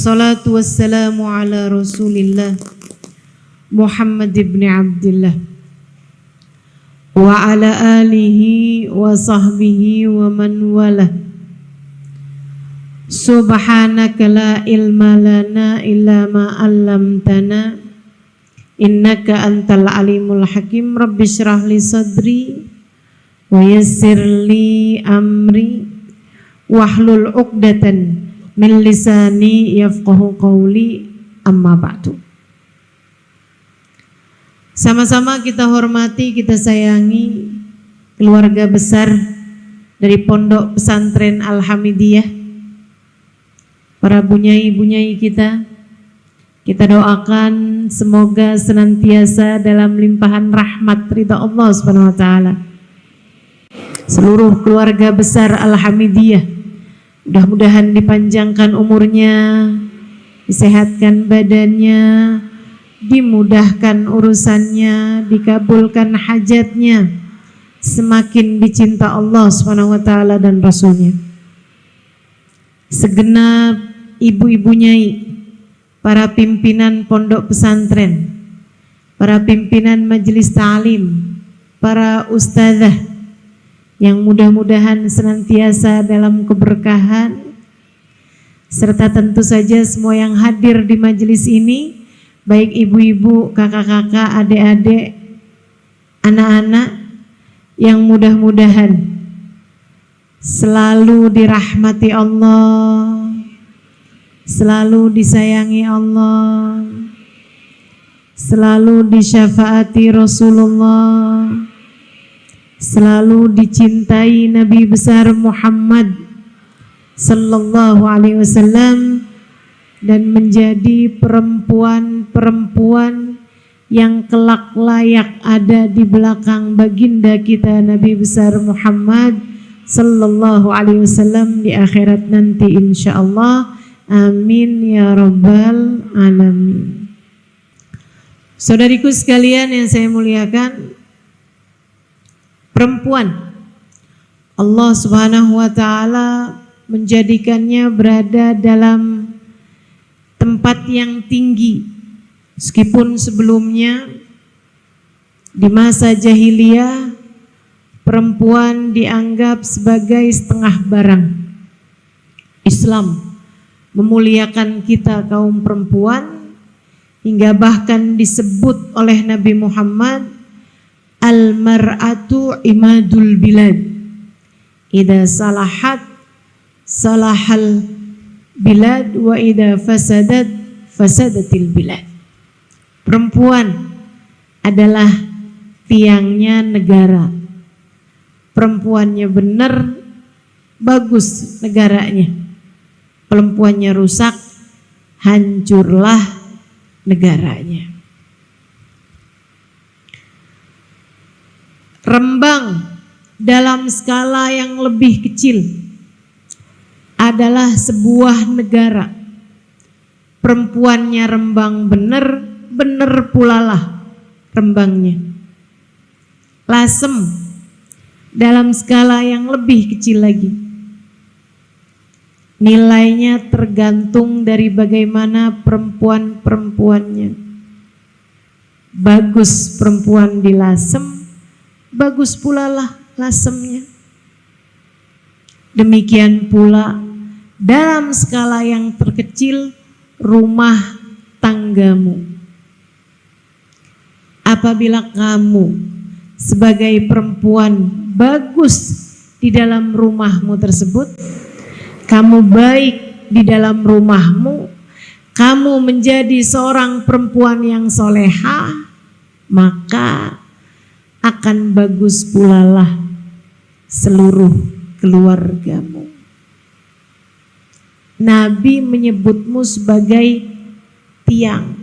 Wassalatu wassalamu ala Rasulillah Muhammad ibn Abdillah wa ala alihi wa sahbihi wa man walah. Subhanaka la ilma lana illa ma 'allamtana innaka antal alimul hakim. Rabbi shrah li sadri wa yassir li amri wahlul 'uqdatan min lisani yafqahu qawli, amma ba'du. Sama-sama kita hormati, kita sayangi keluarga besar dari Pondok Pesantren Al-Hamidiyah, para bunyai-bunyai kita doakan semoga senantiasa dalam limpahan rahmat ridha Allah Subhanahu wa taala. Seluruh keluarga besar Al-Hamidiyah mudah-mudahan dipanjangkan umurnya, disehatkan badannya, dimudahkan urusannya, dikabulkan hajatnya, semakin dicinta Allah Subhanahu wa taala dan Rasulnya. Segenap ibu-ibu nyai, para pimpinan pondok pesantren, para pimpinan majelis ta'lim, para ustadzah yang mudah-mudahan senantiasa dalam keberkahan, serta tentu saja semua yang hadir di majelis ini, baik ibu-ibu, kakak-kakak, adik-adik, anak-anak, yang mudah-mudahan selalu dirahmati Allah, selalu disayangi Allah, selalu disyafaati Rasulullah, selalu dicintai Nabi besar Muhammad sallallahu alaihi wasallam, dan menjadi perempuan-perempuan yang kelak layak ada di belakang baginda kita Nabi besar Muhammad sallallahu alaihi wasallam di akhirat nanti insyaallah. Amin ya rabbal alamin. Saudariku sekalian yang saya muliakan, perempuan Allah Subhanahu wa taala menjadikannya berada dalam tempat yang tinggi, meskipun sebelumnya di masa jahiliyah perempuan dianggap sebagai setengah barang. Islam memuliakan kita kaum perempuan hingga bahkan disebut oleh Nabi Muhammad, al-mar'atu imadul bilad, idza salahat salahal bilad wa idza fasadat fasadatil bilad. Perempuan adalah tiangnya negara. Perempuannya benar, bagus negaranya. Perempuannya rusak, hancurlah negaranya. Rembang dalam skala yang lebih kecil adalah sebuah negara. Perempuannya rembang bener pula lah rembangnya. Lasem dalam skala yang lebih kecil lagi. Nilainya tergantung dari bagaimana perempuan-perempuannya. Bagus perempuan di lasem, bagus pula lah lasemnya. Demikian pula dalam skala yang terkecil rumah tanggamu. Apabila kamu sebagai perempuan bagus di dalam rumahmu tersebut, kamu baik di dalam rumahmu, kamu menjadi seorang perempuan yang soleha, maka akan bagus pula lah seluruh keluargamu. Nabi menyebutmu sebagai tiang.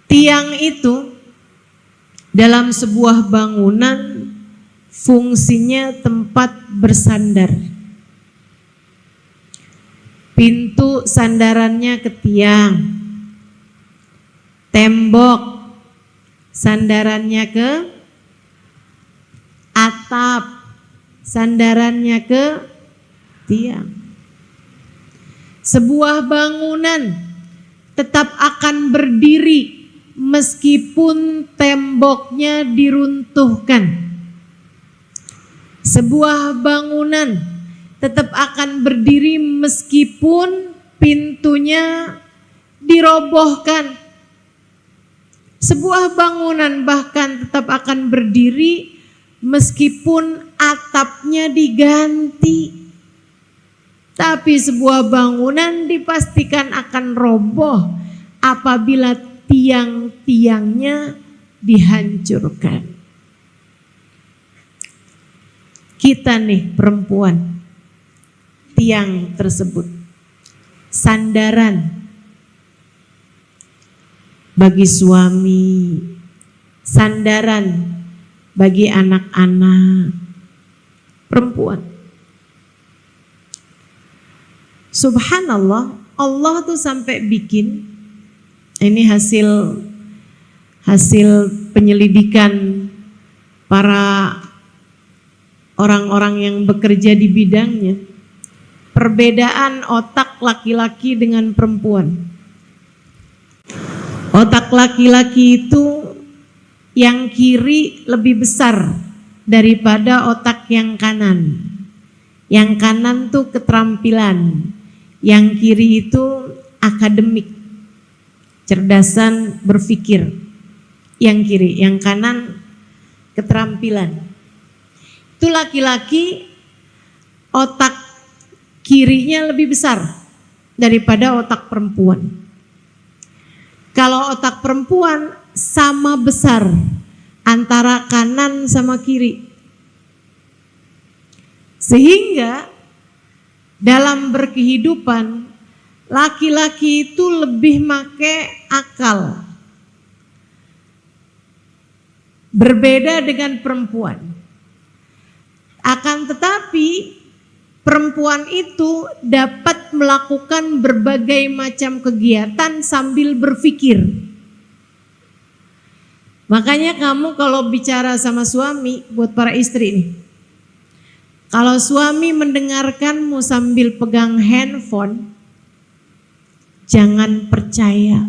Tiang itu dalam sebuah bangunan fungsinya tempat bersandar. Pintu sandarannya ke tiang, tembok sandarannya ke atap, sandarannya ke tiang. Sebuah bangunan tetap akan berdiri meskipun temboknya diruntuhkan. Sebuah bangunan tetap akan berdiri meskipun pintunya dirobohkan. Sebuah bangunan bahkan tetap akan berdiri meskipun atapnya diganti. Tapi sebuah bangunan dipastikan akan roboh apabila tiang-tiangnya dihancurkan. Kita nih perempuan, tiang tersebut sandaran bagi suami, sandaran bagi anak-anak perempuan. Subhanallah, Allah tuh sampai bikin, ini hasil penyelidikan para orang-orang yang bekerja di bidangnya, perbedaan otak laki-laki dengan perempuan. Otak laki-laki itu yang kiri lebih besar daripada otak yang kanan. Yang kanan tuh keterampilan, yang kiri itu akademik, cerdasan berpikir. Yang kiri, yang kanan keterampilan. Itu laki-laki otak kirinya lebih besar daripada otak perempuan. Kalau otak perempuan sama besar antara kanan sama kiri. Sehingga dalam berkehidupan laki-laki itu lebih make akal. Berbeda dengan perempuan. Akan tetapi perempuan itu dapat melakukan berbagai macam kegiatan sambil berpikir. Makanya kamu kalau bicara sama suami, buat para istri nih, kalau suami mendengarkanmu sambil pegang handphone, jangan percaya.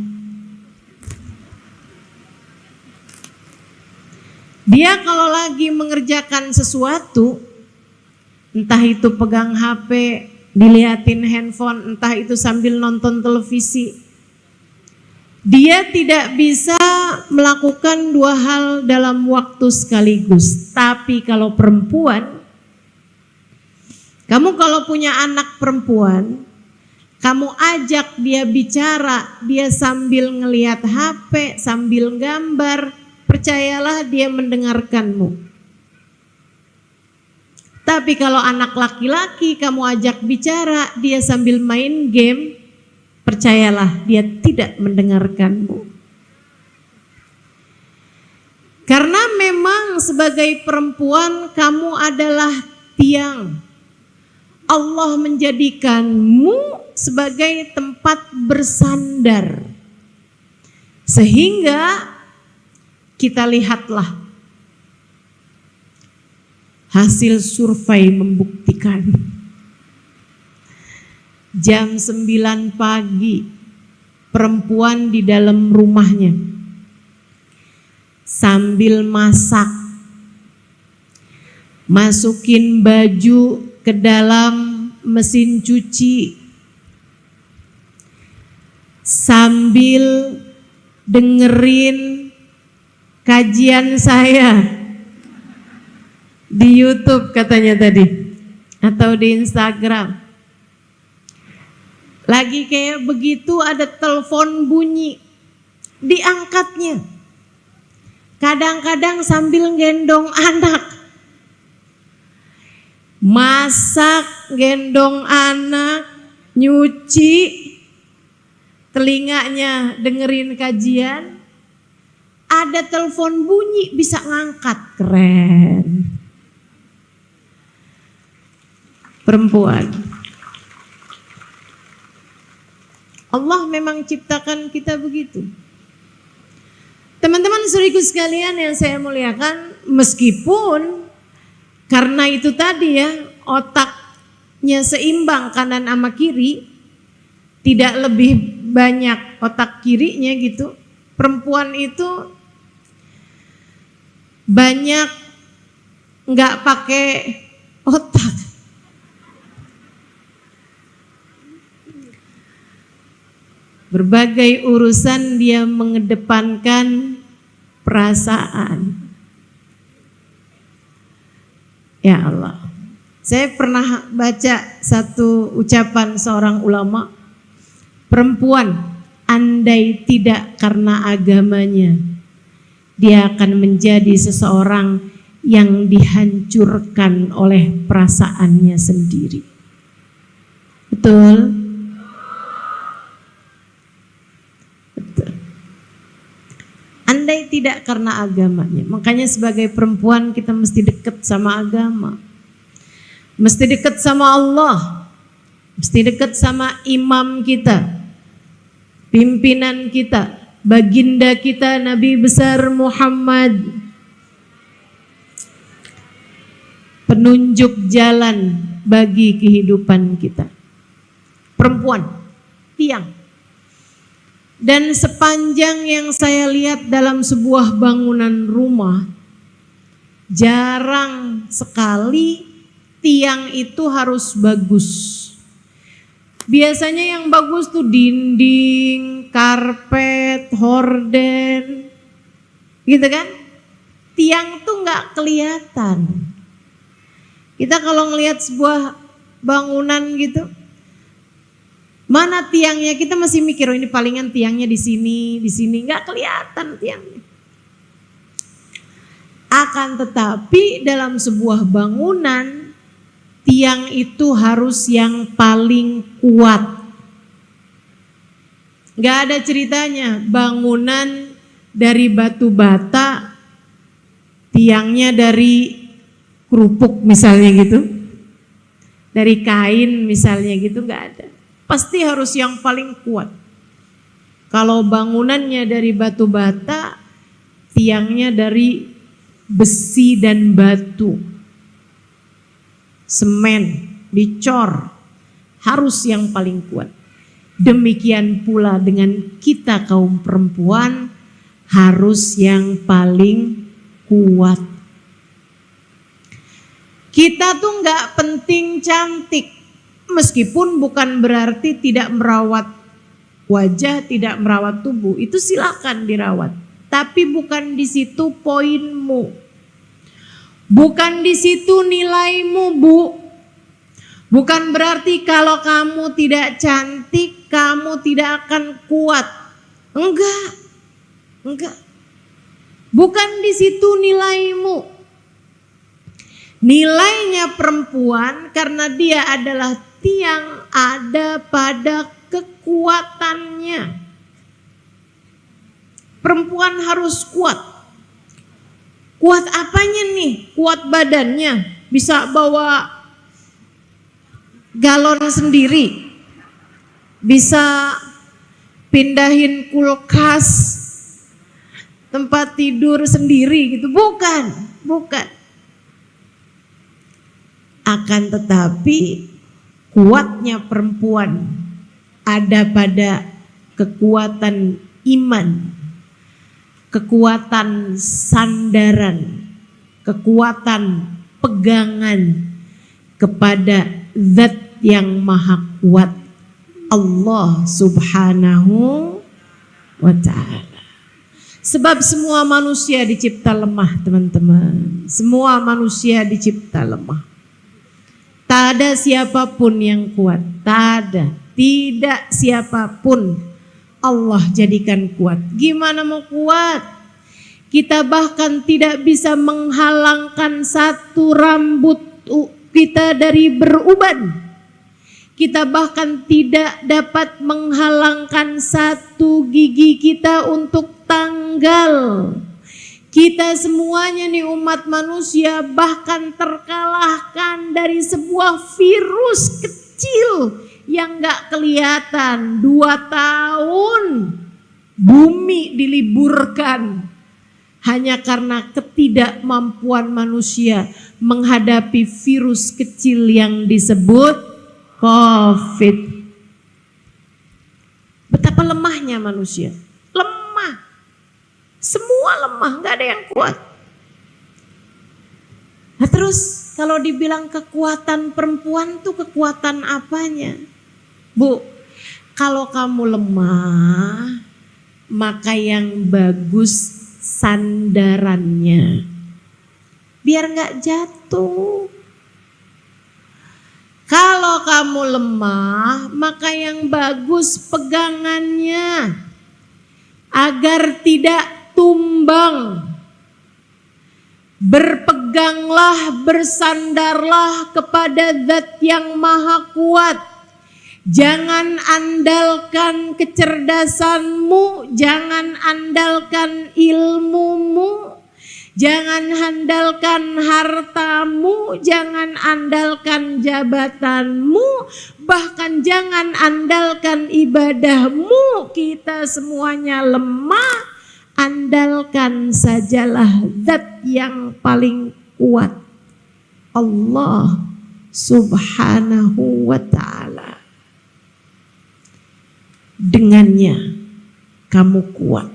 Dia kalau lagi mengerjakan sesuatu, entah itu pegang HP, dilihatin handphone, entah itu sambil nonton televisi, dia tidak bisa melakukan dua hal dalam waktu sekaligus. Tapi kalau perempuan, kamu kalau punya anak perempuan, kamu ajak dia bicara, dia sambil ngelihat HP, sambil gambar, percayalah dia mendengarkanmu. Tapi kalau anak laki-laki kamu ajak bicara, dia sambil main game, percayalah dia tidak mendengarkanmu. Karena memang sebagai perempuan kamu adalah tiang. Allah menjadikanmu sebagai tempat bersandar. Sehingga kita lihatlah hasil survei membuktikan jam 9 pagi perempuan di dalam rumahnya sambil masak, masukin baju ke dalam mesin cuci, sambil dengerin kajian saya di YouTube katanya tadi, atau di Instagram. Lagi kayak begitu ada telepon bunyi, diangkatnya. Kadang-kadang sambil gendong anak. Masak, gendong anak, nyuci, telinganya dengerin kajian. Ada telepon bunyi bisa ngangkat, keren. Perempuan. Allah memang ciptakan kita begitu. Teman-teman saudariku sekalian yang saya muliakan, meskipun karena itu tadi ya, otak seimbang kanan sama kiri, tidak lebih banyak otak kirinya gitu. Perempuan itu banyak nggak pakai otak. Berbagai urusan dia mengedepankan perasaan. Ya Allah. Saya pernah baca satu ucapan seorang ulama, perempuan andai tidak karena agamanya, dia akan menjadi seseorang yang dihancurkan oleh perasaannya sendiri. Betul? Andai tidak karena agamanya. Makanya sebagai perempuan kita mesti dekat sama agama. Mesti dekat sama Allah. Mesti dekat sama imam kita, pimpinan kita, baginda kita Nabi besar Muhammad. Penunjuk jalan bagi kehidupan kita. Perempuan, tiang. Dan sepanjang yang saya lihat dalam sebuah bangunan rumah, jarang sekali tiang itu harus bagus. Biasanya yang bagus tuh dinding, karpet, horden, gitu kan? Tiang tuh nggak kelihatan. Kita kalau ngelihat sebuah bangunan gitu, mana tiangnya, kita masih mikir, oh ini palingan tiangnya di sini, nggak kelihatan tiangnya. Akan tetapi dalam sebuah bangunan, tiang itu harus yang paling kuat. Nggak ada ceritanya bangunan dari batu bata, tiangnya dari kerupuk misalnya gitu, dari kain misalnya gitu, nggak ada. Pasti harus yang paling kuat. Kalau bangunannya dari batu bata, tiangnya dari besi dan batu, semen, dicor, harus yang paling kuat. Demikian pula dengan kita kaum perempuan, harus yang paling kuat. Kita tuh nggak penting cantik, meskipun bukan berarti tidak merawat wajah, tidak merawat tubuh, itu silakan dirawat. Tapi bukan di situ poinmu, bukan di situ nilaimu, Bu. Bukan berarti kalau kamu tidak cantik, kamu tidak akan kuat. Enggak. Bukan di situ nilaimu. Nilainya perempuan karena dia adalah tiang, ada pada kekuatannya. Perempuan harus kuat. Kuat apanya nih? Kuat badannya, bisa bawa galon sendiri, bisa pindahin kulkas, tempat tidur sendiri gitu. Bukan. Akan tetapi kuatnya perempuan ada pada kekuatan iman, kekuatan sandaran, kekuatan pegangan kepada Zat yang maha kuat, Allah subhanahu wa ta'ala. Sebab semua manusia dicipta lemah, teman-teman. Semua manusia dicipta lemah. Tak ada siapapun yang kuat, tak ada, tidak siapapun Allah jadikan kuat. Gimana mau kuat? Kita bahkan tidak bisa menghalangkan satu rambut kita dari beruban. Kita bahkan tidak dapat menghalangkan satu gigi kita untuk tanggal. Kita semuanya nih umat manusia bahkan terkalahkan dari sebuah virus kecil yang gak kelihatan. 2 tahun bumi diliburkan hanya karena ketidakmampuan manusia menghadapi virus kecil yang disebut khafid. Betapa lemahnya manusia. Lemah. Semua lemah, nggak ada yang kuat. Nah terus kalau dibilang kekuatan perempuan tuh kekuatan apanya? Bu, kalau kamu lemah, maka yang bagus sandarannya. Biar nggak jatuh. Kalau kamu lemah, maka yang bagus pegangannya. Agar tidak tumbang. Berpeganglah, bersandarlah kepada Zat yang Maha Kuat. Jangan andalkan kecerdasanmu, jangan andalkan ilmumu, jangan andalkan hartamu, jangan andalkan jabatanmu, bahkan jangan andalkan ibadahmu. Kita semuanya lemah, andalkan sajalah Zat yang paling kuat, Allah Subhanahu wa ta'ala. Dengannya kamu kuat,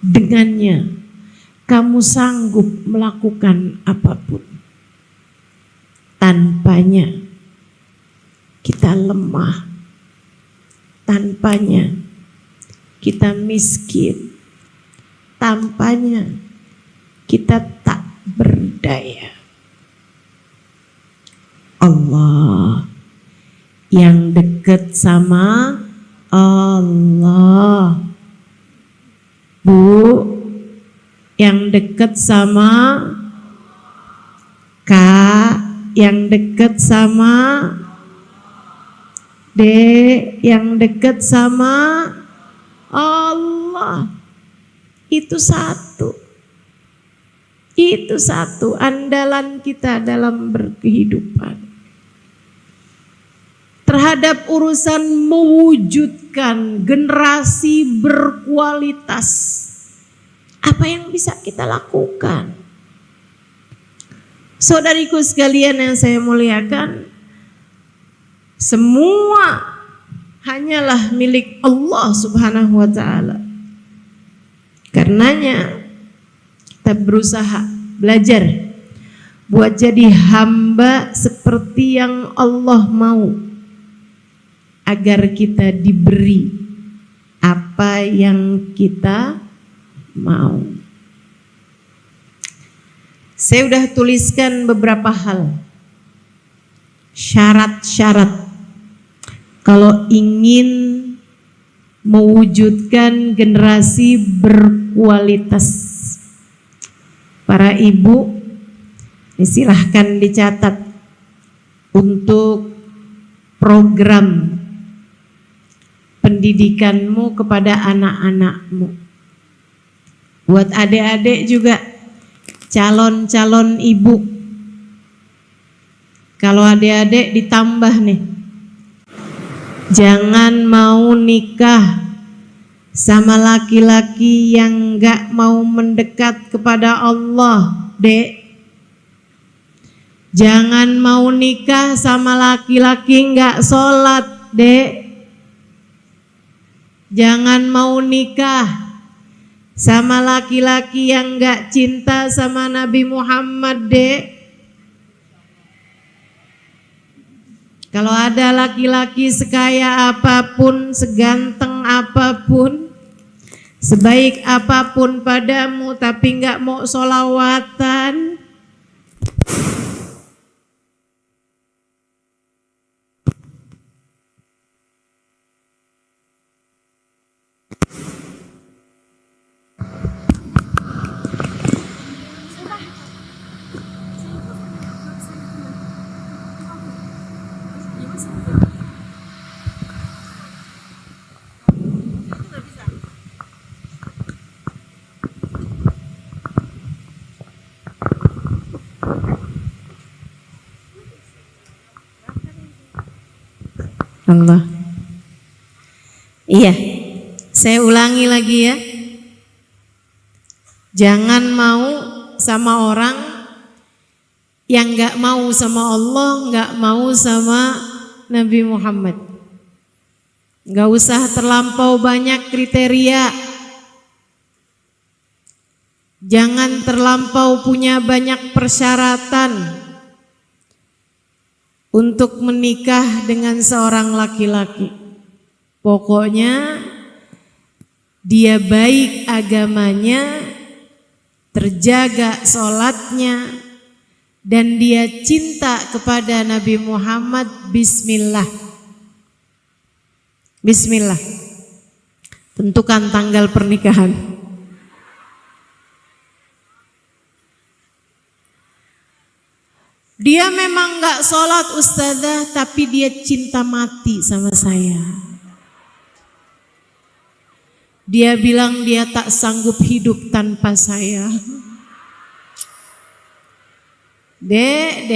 dengannya kamu sanggup melakukan apapun. Tanpanya kita lemah, tanpanya kita miskin, tanpanya kita tak berdaya. Allah yang dekat sama Allah. Bu, yang dekat sama Kak, yang dekat sama Dek, yang dekat sama Allah. Itu satu. Itu satu andalan kita dalam berkehidupan. Terhadap urusan mewujudkan generasi berkualitas. Apa yang bisa kita lakukan? Saudariku sekalian yang saya muliakan, semua hanyalah milik Allah Subhanahu wa ta'ala. Karenanya kita berusaha belajar buat jadi hamba seperti yang Allah mau, agar kita diberi apa yang kita mau. Saya udah tuliskan beberapa hal, syarat-syarat kalau ingin mewujudkan generasi berkualitas. Para ibu, silahkan dicatat untuk program pendidikanmu kepada anak-anakmu. Buat adik-adik juga, calon-calon ibu, kalau adik-adik ditambah nih, jangan mau nikah sama laki-laki yang gak mau mendekat kepada Allah, dek. Jangan mau nikah sama laki-laki gak sholat, dek. Jangan mau nikah sama laki-laki yang gak cinta sama Nabi Muhammad, dek. Kalau ada laki-laki sekaya apapun, seganteng apapun, sebaik apapun padamu, tapi gak mau sholawatan, Allah. Iya, saya ulangi lagi ya. Jangan mau sama orang yang gak mau sama Allah, gak mau sama Nabi Muhammad. Gak usah terlampau banyak kriteria. Jangan terlampau punya banyak persyaratan untuk menikah dengan seorang laki-laki. Pokoknya dia baik agamanya, terjaga sholatnya, dan dia cinta kepada Nabi Muhammad. Bismillah. Bismillah. Tentukan tanggal pernikahan. Dia memang gak sholat ustazah, tapi dia cinta mati sama saya. Dia bilang dia tak sanggup hidup tanpa saya. Dek,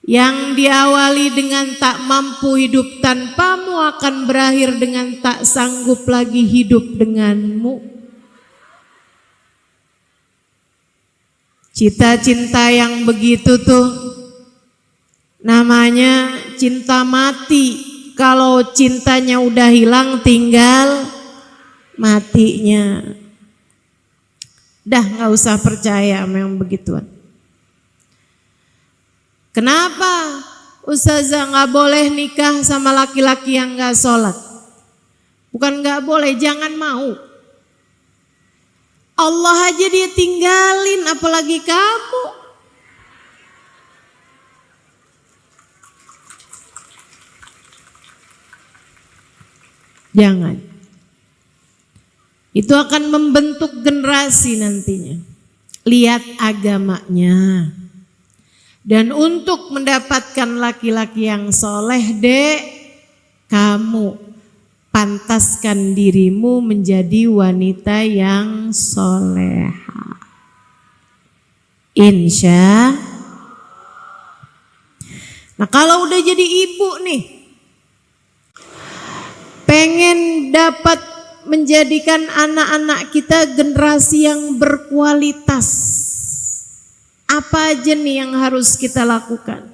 yang diawali dengan tak mampu hidup tanpamu akan berakhir dengan tak sanggup lagi hidup denganmu. Cita-cinta yang begitu tuh namanya cinta mati. Kalau cintanya udah hilang tinggal matinya. Dah gak usah percaya memang begituan. Kenapa ustazah gak boleh nikah sama laki-laki yang gak sholat? Bukan gak boleh, jangan mau. Allah aja dia tinggalin, apalagi kamu. Jangan. Itu akan membentuk generasi nantinya. Lihat agamanya. Dan untuk mendapatkan laki-laki yang soleh, dek, kamu pantaskan dirimu menjadi wanita yang soleha. Insya. Nah kalau udah jadi ibu nih, pengen dapat menjadikan anak-anak kita generasi yang berkualitas, apa aja nih yang harus kita lakukan?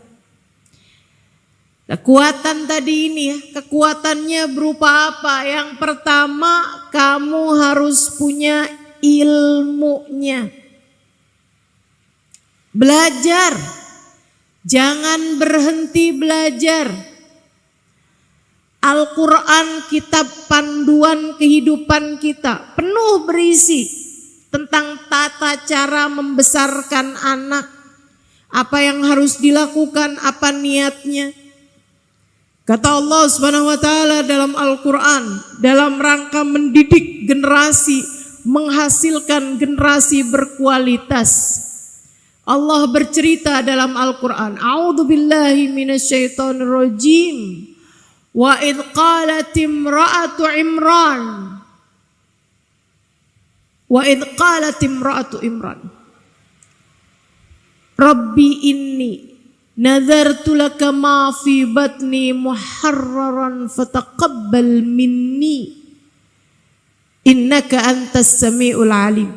Kekuatan tadi ini ya, kekuatannya berupa apa? Yang pertama, kamu harus punya ilmunya. Belajar, jangan berhenti belajar. Al-Quran, kitab panduan kehidupan kita, penuh berisi tentang tata cara membesarkan anak. Apa yang harus dilakukan, apa niatnya. Kata Allah Subhanahu wa taala dalam Al-Qur'an, dalam rangka mendidik generasi, menghasilkan generasi berkualitas. Allah bercerita dalam Al-Qur'an, A'udzubillahi minasyaitonir rajim. Wa idz qalat imra'atu Imran. Wa idz qalat imra'atu Imran. Rabbi inni nazartu laka ma fi batni muharraran fataqabbal minni innaka antas samiul alim.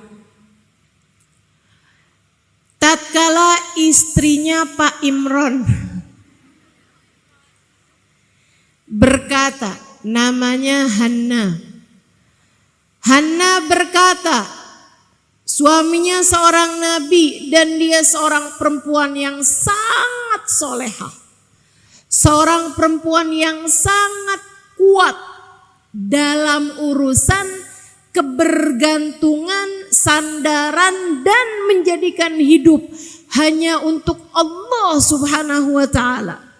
Tatkala istrinya Pak Imran berkata, namanya Hanna. Hanna berkata, suaminya seorang nabi dan dia seorang perempuan yang sangat soleha. Seorang perempuan yang sangat kuat dalam urusan kebergantungan, sandaran, dan menjadikan hidup hanya untuk Allah Subhanahu wa ta'ala.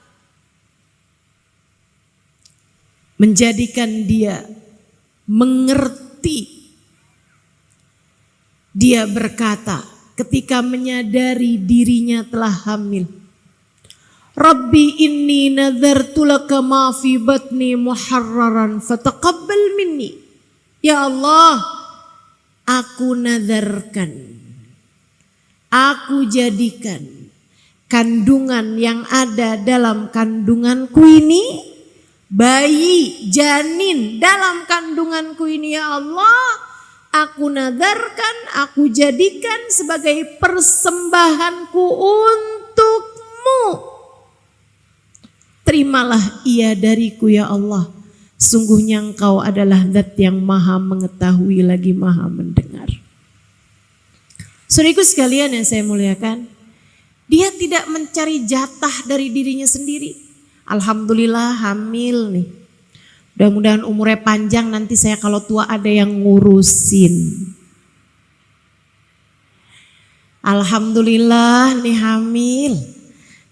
Menjadikan dia mengerti. Dia berkata ketika menyadari dirinya telah hamil, Rabbi inni nazartu laka ma fi batni muharraran fataqabbal minni. Ya Allah, aku nazarkan, aku jadikan kandungan yang ada dalam kandunganku ini, bayi, janin dalam kandunganku ini, ya Allah, aku nadarkan, aku jadikan sebagai persembahanku untukmu. terimalah ia dariku ya Allah. Sungguhnya Engkau adalah Zat yang maha mengetahui lagi maha mendengar. Saudaraku sekalian yang saya muliakan, dia tidak mencari jatah dari dirinya sendiri. Alhamdulillah hamil nih. Mudah-mudahan umurnya panjang, nanti saya kalau tua ada yang ngurusin. Alhamdulillah nih hamil.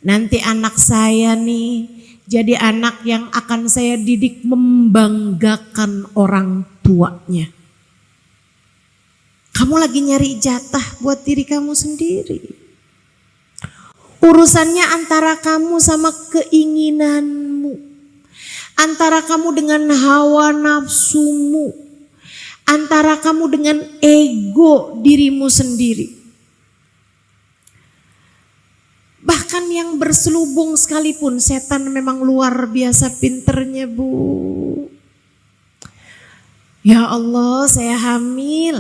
Nanti anak saya nih jadi anak yang akan saya didik membanggakan orang tuanya. Kamu lagi nyari jatah buat diri kamu sendiri. Urusannya antara kamu sama keinginanmu. Antara kamu dengan hawa nafsumu. Antara kamu dengan ego dirimu sendiri. Bahkan yang berselubung sekalipun, setan memang luar biasa pinternya, Bu. Ya Allah, saya hamil.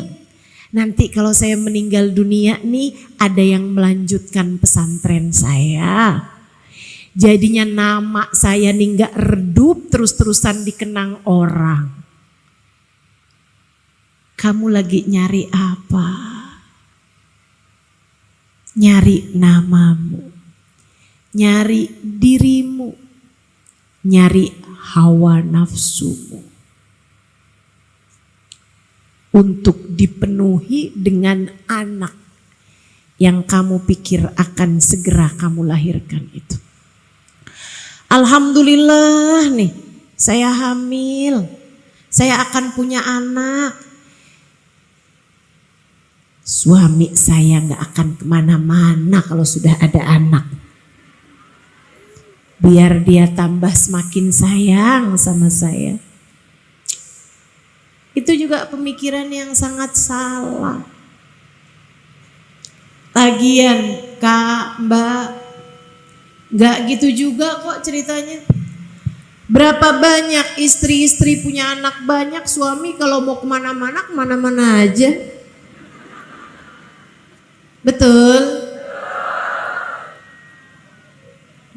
Nanti kalau saya meninggal dunia nih, ada yang melanjutkan pesantren saya. Jadinya nama saya nih gak redup, terus-terusan dikenang orang. Kamu lagi nyari apa? Nyari namamu, nyari dirimu, nyari hawa nafsumu. Untuk dipenuhi dengan anak yang kamu pikir akan segera kamu lahirkan itu. Alhamdulillah nih, saya hamil, saya akan punya anak. Suami saya gak akan kemana-mana kalau sudah ada anak. Biar dia tambah semakin sayang sama saya. Itu juga pemikiran yang sangat salah. Lagian Kak, Mbak, gak gitu juga kok ceritanya. Berapa banyak istri-istri punya anak banyak, suami kalau mau kemana-mana, kemana-mana aja. Betul?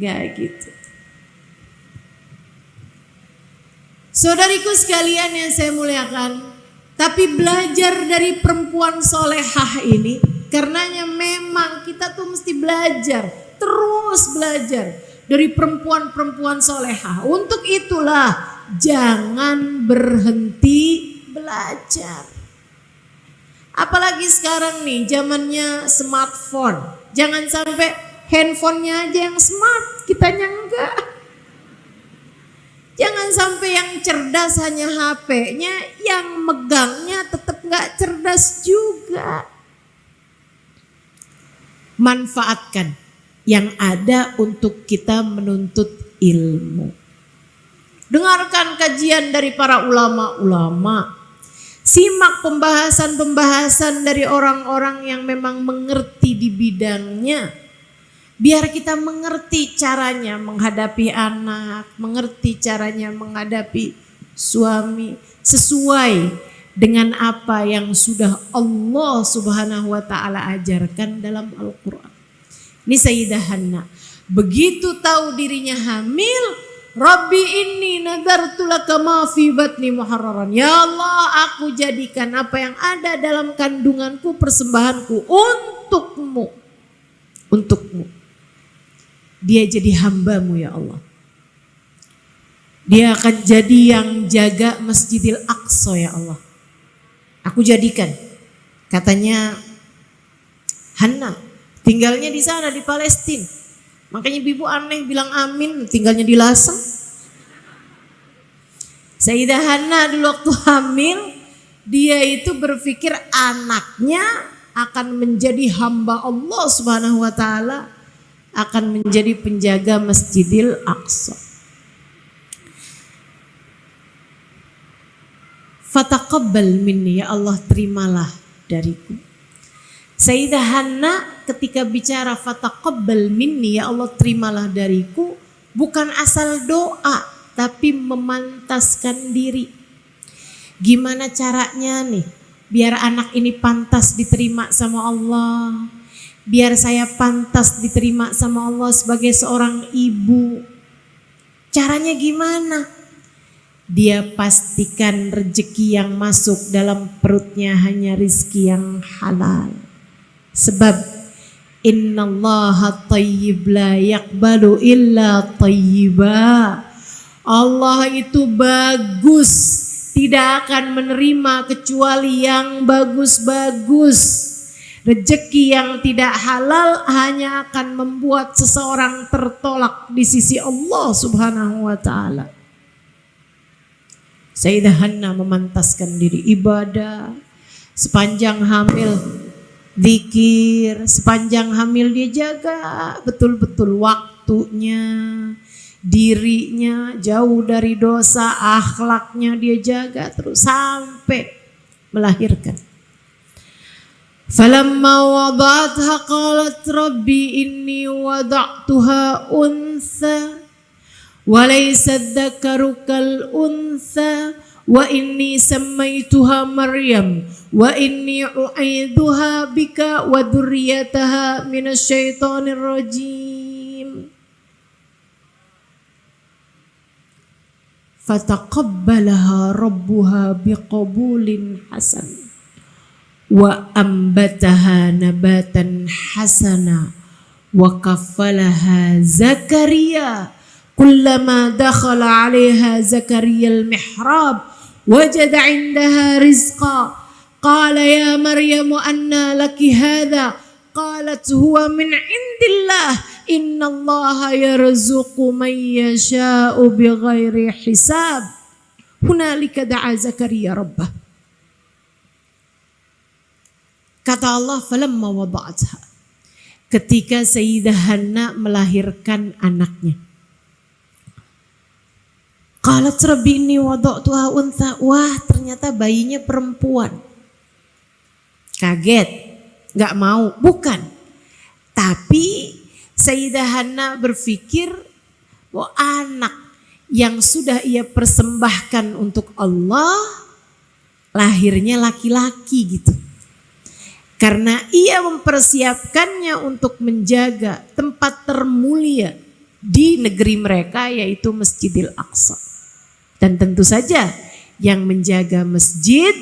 Gak gitu. Saudariku sekalian yang saya muliakan, tapi belajar dari perempuan solehah ini, karenanya memang kita tuh mesti belajar, terus belajar dari perempuan-perempuan solehah. Untuk itulah jangan berhenti belajar. Apalagi sekarang nih zamannya smartphone. Jangan sampai handphonenya aja yang smart, kitanya enggak. Jangan sampai yang cerdas hanya HP-nya, yang megangnya tetap enggak cerdas juga. Manfaatkan yang ada untuk kita menuntut ilmu. Dengarkan kajian dari para ulama-ulama. Simak pembahasan-pembahasan dari orang-orang yang memang mengerti di bidangnya. Biar kita mengerti caranya menghadapi anak, mengerti caranya menghadapi suami sesuai dengan apa yang sudah Allah Subhanahu wa taala ajarkan dalam Al-Qur'an. Ini Sayyidah Hanna, begitu tahu dirinya hamil, Rabbi inni nadartu laka ma fi batni muharraran. Ya Allah, aku jadikan apa yang ada dalam kandunganku persembahanku untukmu. Untukmu. Dia jadi hambamu ya Allah. Dia akan jadi yang jaga Masjidil Aqsa ya Allah. Aku jadikan. Katanya Hanna tinggalnya di sana di Palestina. Makanya ibu aneh bilang amin, tinggalnya di Lasem. Sayyidah Hanna dulu waktu hamil, dia itu berpikir anaknya akan menjadi hamba Allah Subhanahu wa taala, akan menjadi penjaga Masjidil Aqsa. Fataqabbal minni, ya Allah terimalah dariku. Sayyidah Hanna ketika bicara fataqabbal minni, ya Allah terimalah dariku, bukan asal doa tapi memantaskan diri. Gimana caranya nih biar anak ini pantas diterima sama Allah, biar saya pantas diterima sama Allah sebagai seorang ibu. Caranya gimana? Dia pastikan rezeki yang masuk dalam perutnya hanya rizki yang halal. Sebab innallaha thayyib la yaqbalu illa thayyiba. Allah itu bagus, tidak akan menerima kecuali yang bagus-bagus. Rezeki yang tidak halal hanya akan membuat seseorang tertolak di sisi Allah Subhanahu wa taala. Sayyidah Hanna memantaskan diri ibadah sepanjang hamil, zikir, sepanjang hamil dia jaga betul-betul waktunya, dirinya jauh dari dosa, akhlaknya dia jaga terus sampai melahirkan. Falamma wada'atha qalat rabbi inni wada'tuha untha wa laysa dzakaru kal untha wa inni sammaituha Maryam wa inni u'idzuha bika wa dzurriyyataha minasyaitonir rajim. Fataqabbalaha rabbuha biqabulin hasan wa ambataha nabatan hasana wa kaffalaha Zakaria kullama dakhala 'alaiha Zakaria al-mihrab wajada 'indaha rizqa qala ya Maryam anna laki hadha qalat huwa min 'indillah innallaha yarzuqu man yasha'u bighairi hisab. Hunalika da'a Zakaria rabbah. Kata Allah, falamma wada'atha, ketika Sayyidah Hanna melahirkan anaknya. Qalat rabbi inni wada'tuha untha, wah ternyata bayinya perempuan. Kaget, gak mau, bukan. Tapi Sayyidah Hanna berpikir bahwa anak yang sudah ia persembahkan untuk Allah lahirnya laki-laki gitu. Karena ia mempersiapkannya untuk menjaga tempat termulia di negeri mereka yaitu Masjidil Aqsa. Dan tentu saja yang menjaga masjid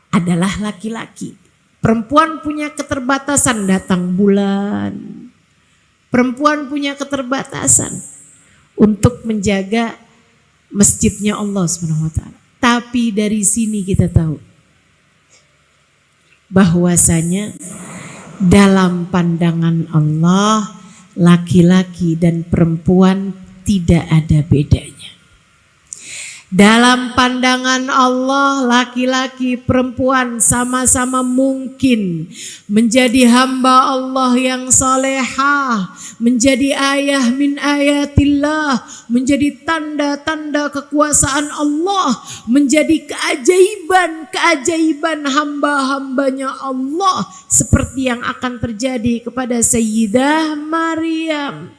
adalah laki-laki. Perempuan punya keterbatasan datang bulan. Perempuan punya keterbatasan untuk menjaga masjidnya Allah SWT. Tapi dari sini kita tahu bahwasanya dalam pandangan Allah laki-laki dan perempuan tidak ada bedanya. Dalam pandangan Allah laki-laki perempuan sama-sama mungkin menjadi hamba Allah yang salehah, menjadi ayah min ayatillah, menjadi tanda-tanda kekuasaan Allah, menjadi keajaiban hamba-hambanya Allah seperti yang akan terjadi kepada Sayyidah Maryam.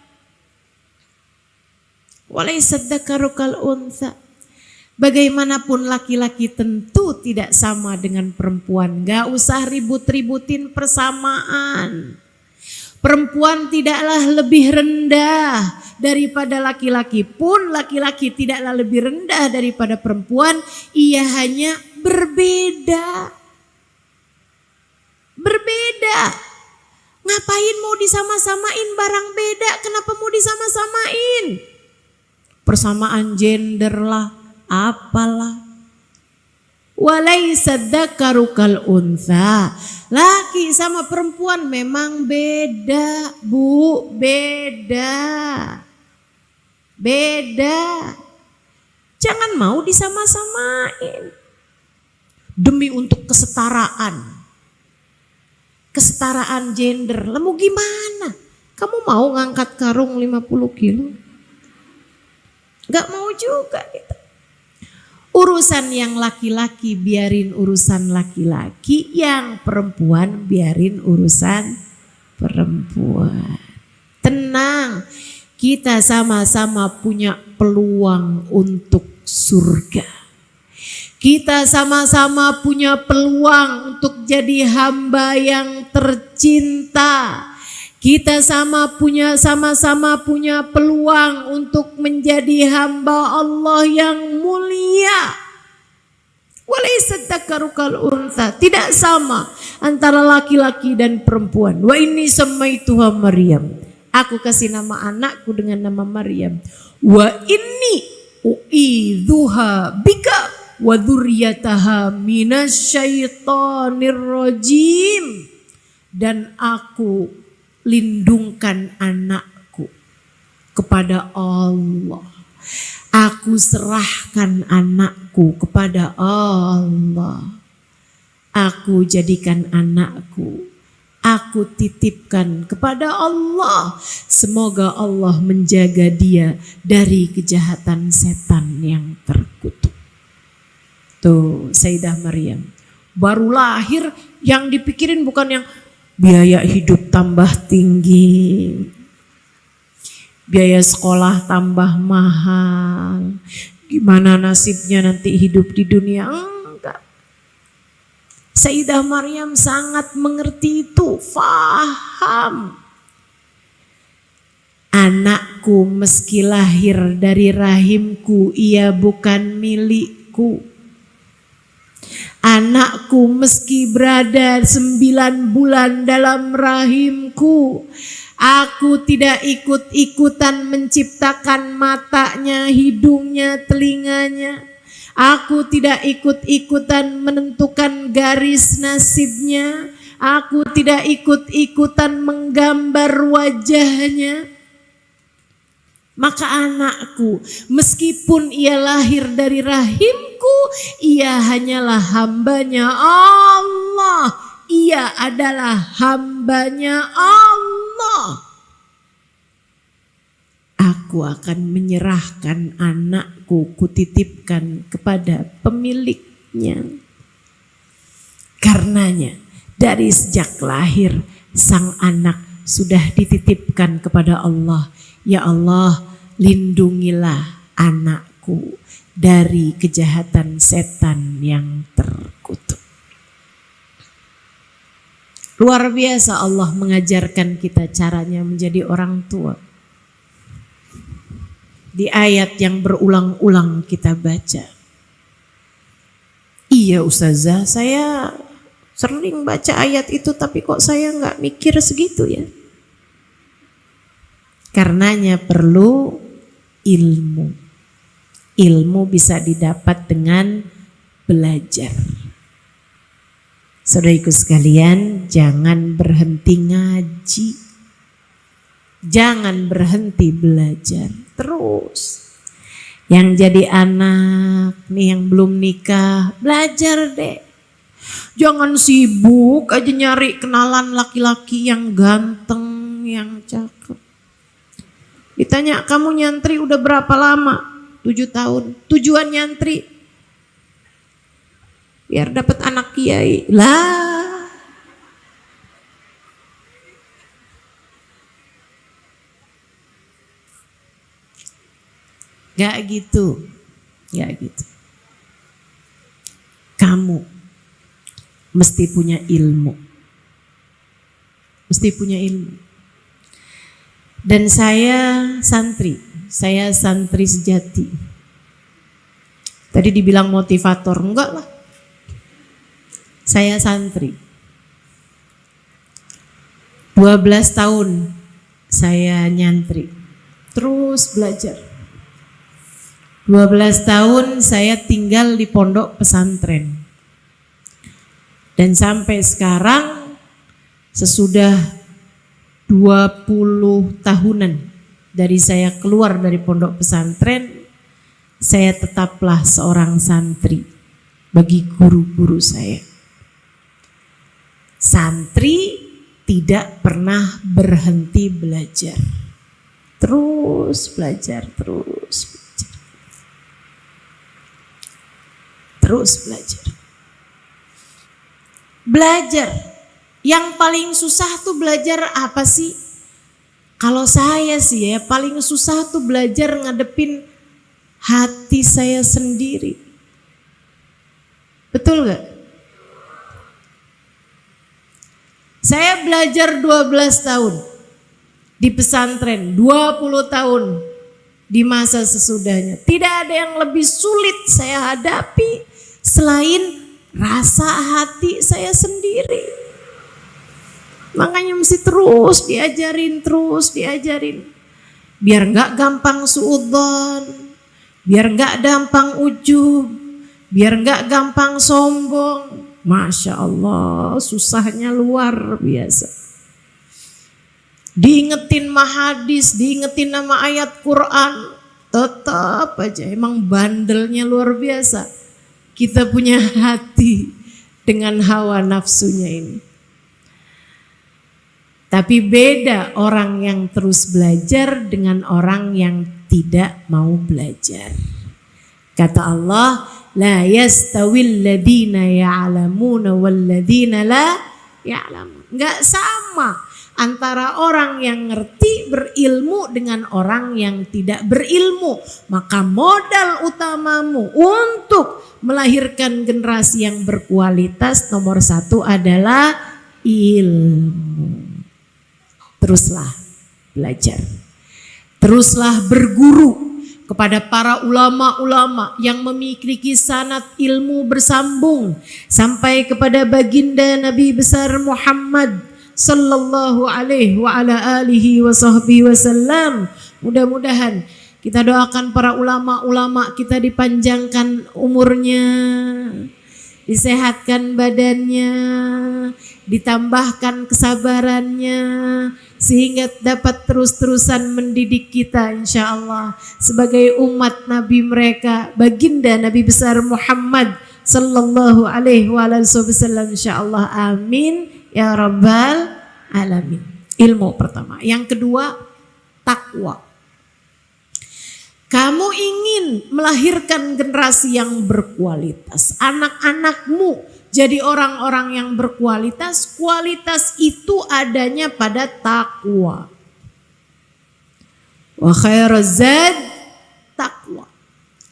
Walaysa dzakaru kal untha. Bagaimanapun laki-laki tentu tidak sama dengan perempuan. Gak usah ribut-ributin persamaan. Perempuan tidaklah lebih rendah daripada laki-laki pun. Laki-laki tidaklah lebih rendah daripada perempuan. Ia hanya berbeda. Berbeda. Ngapain mau disama-samain barang beda? Kenapa mau disama-samain? Persamaan gender lah. Apalah. Walaysa dzakaru kal untha. Laki sama perempuan memang beda, Bu, beda. Beda. Jangan mau disama-samain. Demi untuk kesetaraan. Kesetaraan gender. Lah mau gimana? Kamu mau ngangkat karung 50 kilo? Gak mau juga gitu. Urusan yang laki-laki biarin urusan laki-laki, yang perempuan biarin urusan perempuan. Tenang, kita sama-sama punya peluang untuk surga. Kita sama-sama punya peluang untuk jadi hamba yang tercinta. Kita sama-sama punya peluang untuk menjadi hamba Allah yang mulia. Walaysa dzakaru kal untha, tidak sama antara laki-laki dan perempuan. Wa inni samaituha Maryam, aku kasih nama anakku dengan nama Maryam. Wa inni uidzuha bika wa dzurriyyataha minasyaitonir rajim, dan aku lindungkan anakku kepada Allah. Aku serahkan anakku kepada Allah. Aku jadikan anakku, aku titipkan kepada Allah. Semoga Allah menjaga dia dari kejahatan setan yang terkutuk. Tuh Sayyidah Maryam baru lahir, yang dipikirin bukan yang biaya hidup tambah tinggi, biaya sekolah tambah mahal, gimana nasibnya nanti hidup di dunia. Enggak. Sayyidah Maryam sangat mengerti itu, faham. Anakku meski lahir dari rahimku, ia bukan milikku. Anakku meski berada 9 bulan dalam rahimku, aku tidak ikut-ikutan menciptakan matanya, hidungnya, telinganya. Aku tidak ikut-ikutan menentukan garis nasibnya. Aku tidak ikut-ikutan menggambar wajahnya. Maka anakku, meskipun ia lahir dari rahimku, ia hanyalah hambanya Allah. Ia adalah hambanya Allah. Aku akan menyerahkan anakku, kutitipkan kepada pemiliknya. Karenanya, dari sejak lahir, sang anak sudah dititipkan kepada Allah. Ya Allah, lindungilah anakku dari kejahatan setan yang terkutuk. Luar biasa Allah mengajarkan kita caranya menjadi orang tua. Di ayat yang berulang-ulang kita baca. Iya Ustazah, saya sering baca ayat itu tapi kok saya nggak mikir segitu ya. Karenanya perlu ilmu. Ilmu bisa didapat dengan belajar. Saudaraku sekalian, jangan berhenti ngaji. Jangan berhenti belajar. Terus. Yang jadi anak nih yang belum nikah, belajar deh. Jangan sibuk aja nyari kenalan laki-laki yang ganteng, yang cakep. Ditanya, kamu nyantri udah berapa lama? 7 tahun. Tujuan nyantri biar dapat anak kiai. Lah. Gak gitu. Gak gitu. Kamu mesti punya ilmu. Mesti punya ilmu. Dan saya santri sejati. Tadi dibilang motivator, enggak lah. Saya santri. 12 tahun saya nyantri. Terus belajar. 12 tahun saya tinggal di pondok pesantren. Dan sampai sekarang sesudah 20 tahunan dari saya keluar dari pondok pesantren, saya tetaplah seorang santri bagi guru-guru saya. Santri tidak pernah berhenti belajar. Terus belajar, terus belajar. Terus belajar. Belajar. Yang paling susah tuh belajar apa sih? Kalau saya sih ya paling susah tuh belajar ngadepin hati saya sendiri. Betul gak? Saya belajar 12 tahun. di pesantren 20 tahun di masa sesudahnya. Tidak ada yang lebih sulit saya hadapi selain rasa hati saya sendiri. Makanya mesti terus diajarin. Biar gak gampang suudzon, biar gak gampang ujub, biar gak gampang sombong. Masya Allah, susahnya luar biasa. Diingetin mahadis, diingetin nama ayat Quran, tetap aja emang bandelnya luar biasa. Kita punya hati dengan hawa nafsunya ini. Tapi beda orang yang terus belajar dengan orang yang tidak mau belajar. Kata Allah, la yastawil ladina ya'lamuna wal ladina la ya'lamun. Enggak sama antara orang yang ngerti berilmu dengan orang yang tidak berilmu. Maka modal utamamu untuk melahirkan generasi yang berkualitas nomor 1 adalah ilmu. Teruslah belajar, teruslah berguru kepada para ulama-ulama yang memiliki sanad ilmu bersambung sampai kepada baginda Nabi besar Muhammad sallallahu alaihi wa ala alihi wa sahbihi wasallam. Mudah-mudahan kita doakan para ulama-ulama kita dipanjangkan umurnya, disehatkan badannya, ditambahkan kesabarannya, sehingga dapat terus-terusan mendidik kita insya Allah sebagai umat Nabi mereka, baginda Nabi besar Muhammad sallallahu alaihi wasallam insya Allah. Amin ya rabbal alamin. Ilmu pertama. Yang kedua, takwa. Kamu ingin melahirkan generasi yang berkualitas, anak-anakmu jadi orang-orang yang berkualitas. Kualitas itu adanya pada takwa. Wa khairaz zad takwa.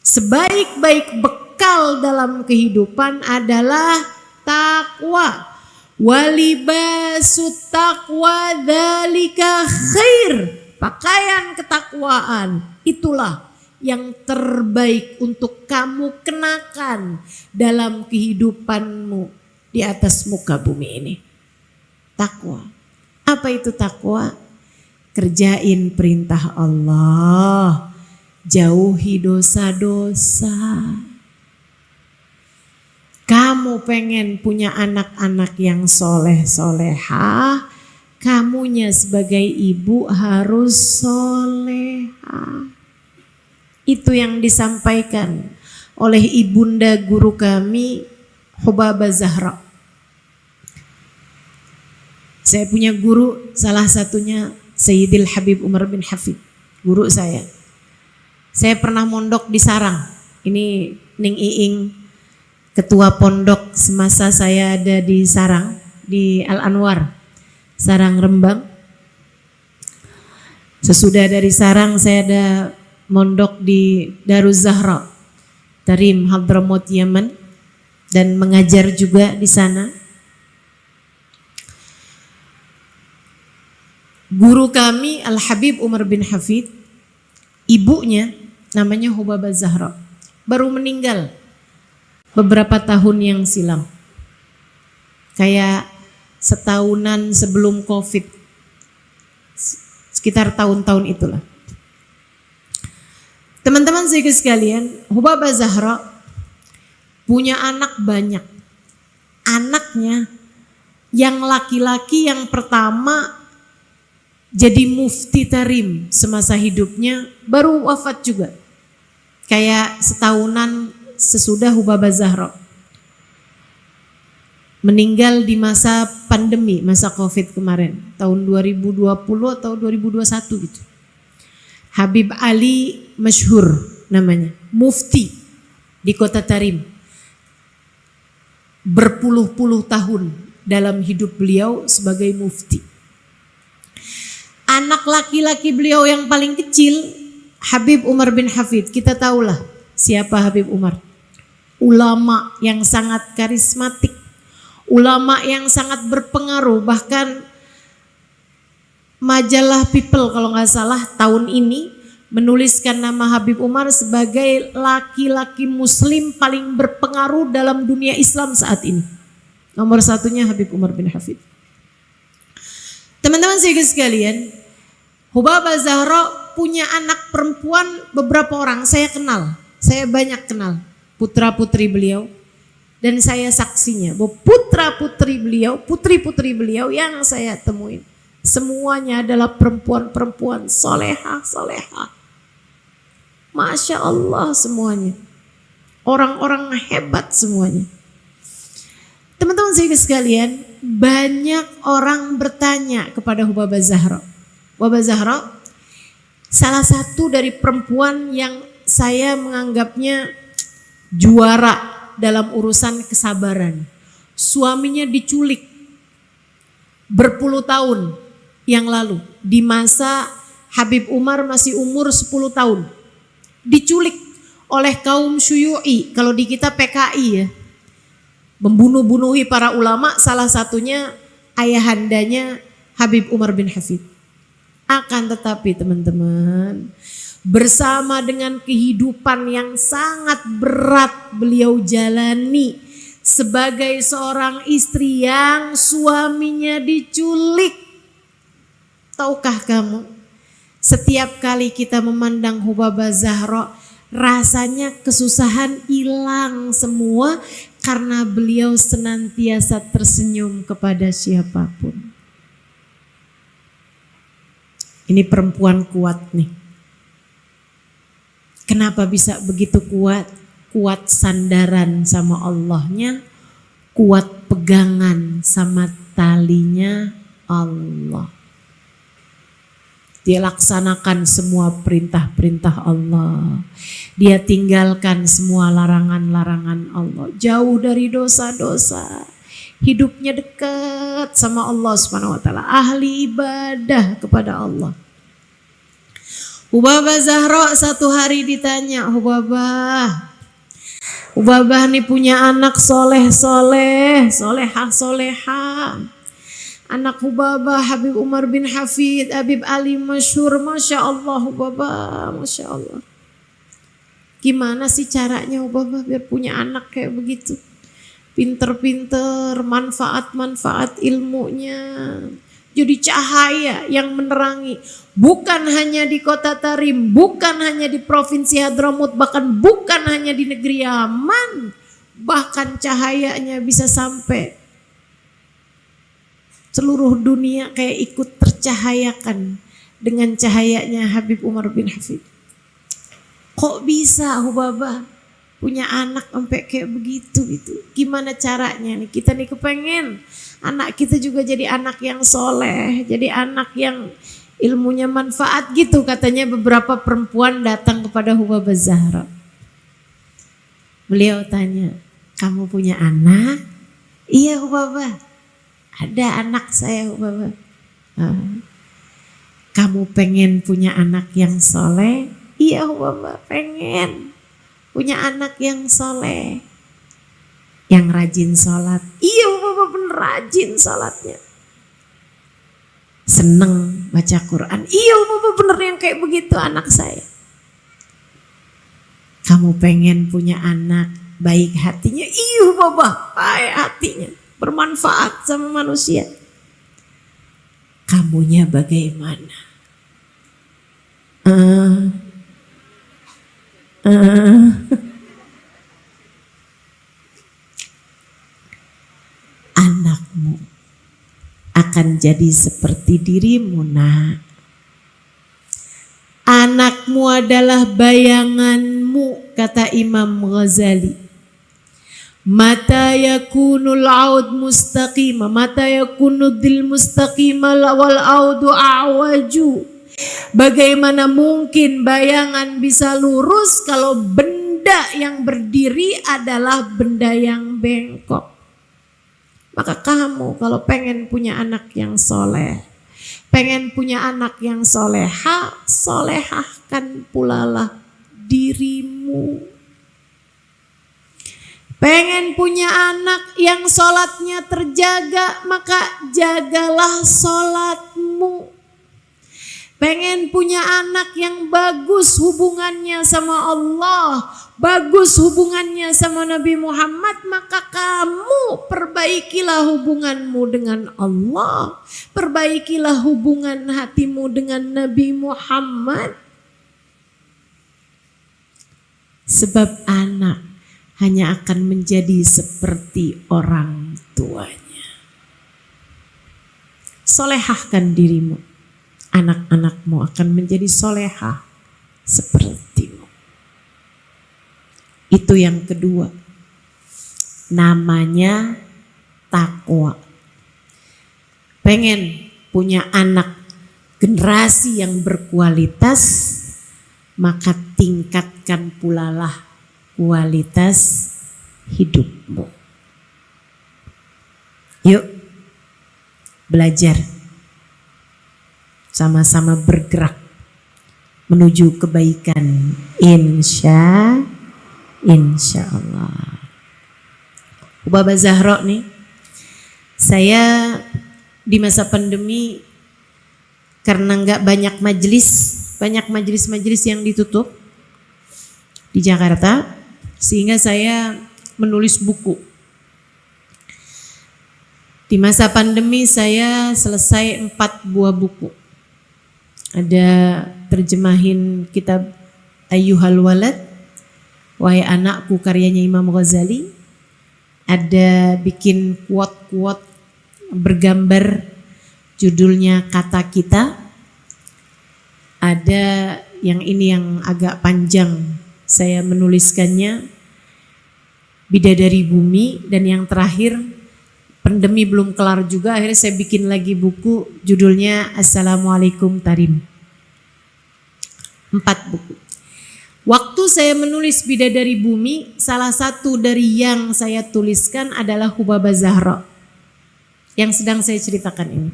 Sebaik-baik bekal dalam kehidupan adalah takwa. Walibasut taqwa dzalika khair. Pakaian ketakwaan itulah yang terbaik untuk kamu kenakan dalam kehidupanmu di atas muka bumi ini. Takwa. Apa itu takwa? Kerjain perintah Allah, jauhi dosa-dosa. Kamu pengen punya anak-anak yang soleh-solehah, kamunya sebagai ibu harus solehah. Itu yang disampaikan oleh ibunda guru kami Hubabah Zahra. Saya punya guru, salah satunya Sayyidil Habib Umar bin Hafid, guru saya. Saya pernah mondok di Sarang. Ini Ning Iing, ketua pondok semasa saya ada di Sarang, di Al Anwar, Sarang Rembang. Sesudah dari Sarang saya ada mondok di Daruz Zahra, Tarim Hadramaut Yaman, dan mengajar juga di sana. Guru kami Al Habib Umar bin Hafid, ibunya namanya Hubabah Zahra, baru meninggal beberapa tahun yang silam, kayak setahunan sebelum COVID, sekitar tahun-tahun itulah. Teman-teman sekalian, Hubabah Zahra punya anak banyak. Anaknya yang laki-laki yang pertama jadi mufti Tarim semasa hidupnya, baru wafat juga. Kayak setahunan sesudah Hubabah Zahra. Meninggal di masa pandemi, masa COVID kemarin, tahun 2020 atau 2021 gitu. Habib Ali masyhur namanya, mufti di kota Tarim. Berpuluh-puluh tahun dalam hidup beliau sebagai mufti. Anak laki-laki beliau yang paling kecil, Habib Umar bin Hafid. Kita tahulah siapa Habib Umar. Ulama yang sangat karismatik, ulama yang sangat berpengaruh, bahkan majalah People kalau nggak salah tahun ini menuliskan nama Habib Umar sebagai laki-laki muslim paling berpengaruh dalam dunia Islam saat ini. Nomor satunya Habib Umar bin Hafid. Teman-teman sekalian, Hubabah Zahra punya anak perempuan beberapa orang saya kenal. Saya banyak kenal putra-putri beliau. Dan saya saksinya bahwa putra-putri beliau, putri-putri beliau yang saya temuin, semuanya adalah perempuan-perempuan solehah. Masya Allah semuanya. Orang-orang hebat semuanya. Teman-teman sekalian, banyak orang bertanya kepada Hubabah Zahra. Hubabah Zahra salah satu dari perempuan yang saya menganggapnya juara dalam urusan kesabaran. Suaminya diculik berpuluh tahun yang lalu. Di masa Habib Umar masih umur 10 tahun. Diculik oleh kaum Syuyu'i. Kalau di kita PKI ya. Membunuh-bunuhi para ulama, salah satunya ayahandanya Habib Umar bin Hafid. Akan tetapi teman-teman, bersama dengan kehidupan yang sangat berat beliau jalani sebagai seorang istri yang suaminya diculik. Tahukah kamu, setiap kali kita memandang Hubabah Zahra, rasanya kesusahan hilang semua karena beliau senantiasa tersenyum kepada siapapun. Ini perempuan kuat nih. Kenapa bisa begitu kuat? Kuat sandaran sama Allahnya, kuat pegangan sama talinya Allah. Dia laksanakan semua perintah-perintah Allah. Dia tinggalkan semua larangan-larangan Allah. Jauh dari dosa-dosa. Hidupnya dekat sama Allah Subhanahu wa taala. Ahli ibadah kepada Allah. Hubabah Zahra satu hari ditanya, Hubabah nih punya anak solehah. Anak Hubabah Habib Umar bin Hafid, Habib Ali masyhur, Masya Allah Hubabah, Masya Allah. Gimana sih caranya Hubabah biar punya anak kayak begitu? Pinter-pinter, manfaat-manfaat ilmunya. Jadi cahaya yang menerangi. Bukan hanya di kota Tarim, bukan hanya di provinsi Hadramut, bahkan bukan hanya di negeri Yaman. Bahkan cahayanya bisa sampai seluruh dunia kayak ikut tercahayakan dengan cahayanya Habib Umar bin Hafid. Kok bisa Hubabah punya anak sampai kayak begitu gitu? Gimana caranya nih? Kita nih kepengen anak kita juga jadi anak yang soleh, jadi anak yang ilmunya manfaat gitu. Katanya beberapa perempuan datang kepada Hubabah Zahra. Beliau tanya, kamu punya anak? Iya Hubabah, ada anak saya Hubabah. Kamu pengen punya anak yang soleh? Iya Hubabah, pengen punya anak yang soleh. Yang rajin sholat. Iya Hubabah bener rajin sholatnya. Seneng baca Quran. Iya Hubabah bener yang kayak begitu anak saya. Kamu pengen punya anak baik hatinya. Iya Hubabah baik hatinya. Bermanfaat sama manusia. Kamunya bagaimana? Anakmu akan jadi seperti dirimu nak. Anakmu adalah bayanganmu, kata Imam Ghazali. Mata yakunul aud mustaqima, mata yakunudil mustaqima wal audu a'waju. Bagaimana mungkin bayangan bisa lurus kalau benda yang berdiri adalah benda yang bengkok? Maka kamu kalau pengen punya anak yang soleh, pengen punya anak yang soleha, solehahkan pulalah dirimu. Pengen punya anak yang sholatnya terjaga, maka jagalah sholatmu. pengen punya anak yang bagus hubungannya sama Allah, bagus hubungannya sama Nabi Muhammad, maka kamu perbaikilah hubunganmu dengan Allah, perbaikilah hubungan hatimu dengan Nabi Muhammad. Sebab anak hanya akan menjadi seperti orang tuanya. Solehahkan dirimu, anak-anakmu akan menjadi solehah sepertimu. Itu yang kedua, namanya takwa. Pengen punya anak generasi yang berkualitas, maka tingkatkan pula lah kualitas hidupmu. Yuk belajar, sama-sama bergerak menuju kebaikan, insya Allah. Hubabah Zahra nih, saya di masa pandemi karena nggak banyak majelis yang ditutup di Jakarta, sehingga saya menulis buku. Di masa pandemi saya selesai 4 buah buku. Ada terjemahin kitab Ayyuhal Walad, Wahai Anakku, karyanya Imam Ghazali. Ada bikin quote-quote bergambar, judulnya Kata Kita. Ada yang ini yang agak panjang, saya menuliskannya, Bidadari Bumi. Dan yang terakhir, pandemi belum kelar juga, akhirnya saya bikin lagi buku judulnya Assalamualaikum Tarim. 4 buku. Waktu saya menulis Bidadari Bumi, salah satu dari yang saya tuliskan adalah Hubabah Zahra yang sedang saya ceritakan ini,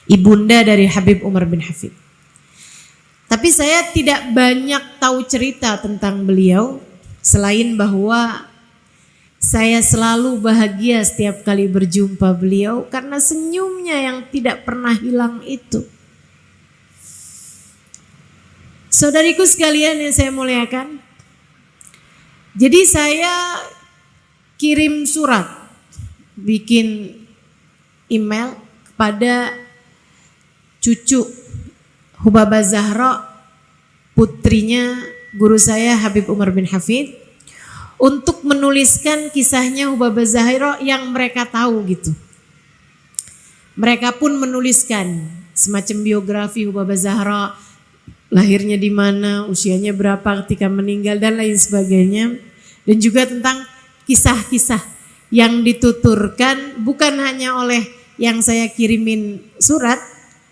ibunda dari Habib Umar bin Hafid. Tapi saya tidak banyak tahu cerita tentang beliau, selain bahwa saya selalu bahagia setiap kali berjumpa beliau karena senyumnya yang tidak pernah hilang itu. Saudariku sekalian yang saya muliakan, jadi saya kirim surat, bikin email kepada cucu Hubabah Zahra, putrinya guru saya Habib Umar bin Hafid, untuk menuliskan kisahnya Hubabah Zahra yang mereka tahu gitu. Mereka pun menuliskan semacam biografi Hubabah Zahra, lahirnya di mana, usianya berapa ketika meninggal dan lain sebagainya. Dan juga tentang kisah-kisah yang dituturkan bukan hanya oleh yang saya kirimin surat,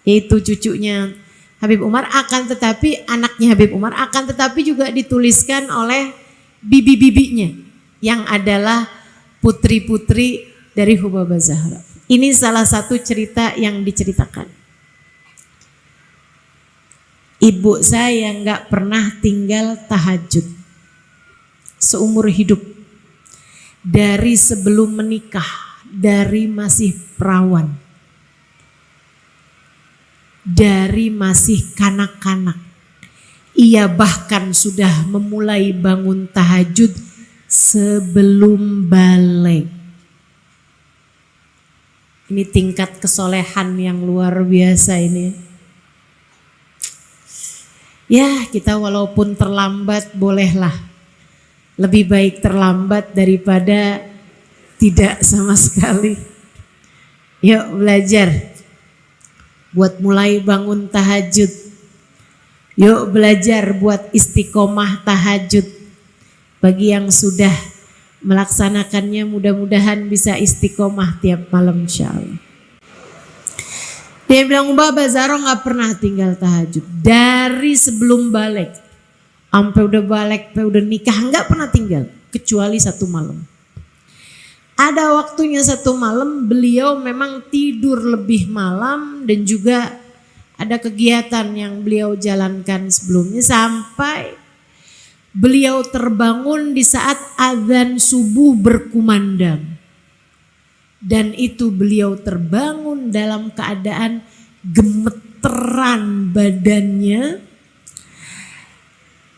yaitu cucunya Habib Umar, akan tetapi anaknya Habib Umar, akan tetapi juga dituliskan oleh bibi-bibinya yang adalah putri-putri dari Hubabah Zahra. Ini salah satu cerita yang diceritakan. Ibu saya nggak pernah tinggal tahajud seumur hidup, dari sebelum menikah, dari masih perawan, dari masih kanak-kanak. Ia bahkan sudah memulai bangun tahajud sebelum balik. Ini tingkat kesolehan yang luar biasa ini. Ya, kita walaupun terlambat bolehlah. Lebih baik terlambat daripada tidak sama sekali. Yuk belajar buat mulai bangun tahajud. Yuk belajar buat istiqomah tahajud. Bagi yang sudah melaksanakannya, mudah-mudahan bisa istiqomah tiap malam insyaallah. Dia bilang Hubabah Zahra gak pernah tinggal tahajud. Dari sebelum balik, sampai udah balik, sampai udah nikah, gak pernah tinggal. Kecuali 1 malam. Ada waktunya 1 malam beliau memang tidur lebih malam, dan juga ada kegiatan yang beliau jalankan sebelumnya, sampai beliau terbangun di saat azan subuh berkumandang. Dan itu beliau terbangun dalam keadaan gemetar. gemeteran badannya,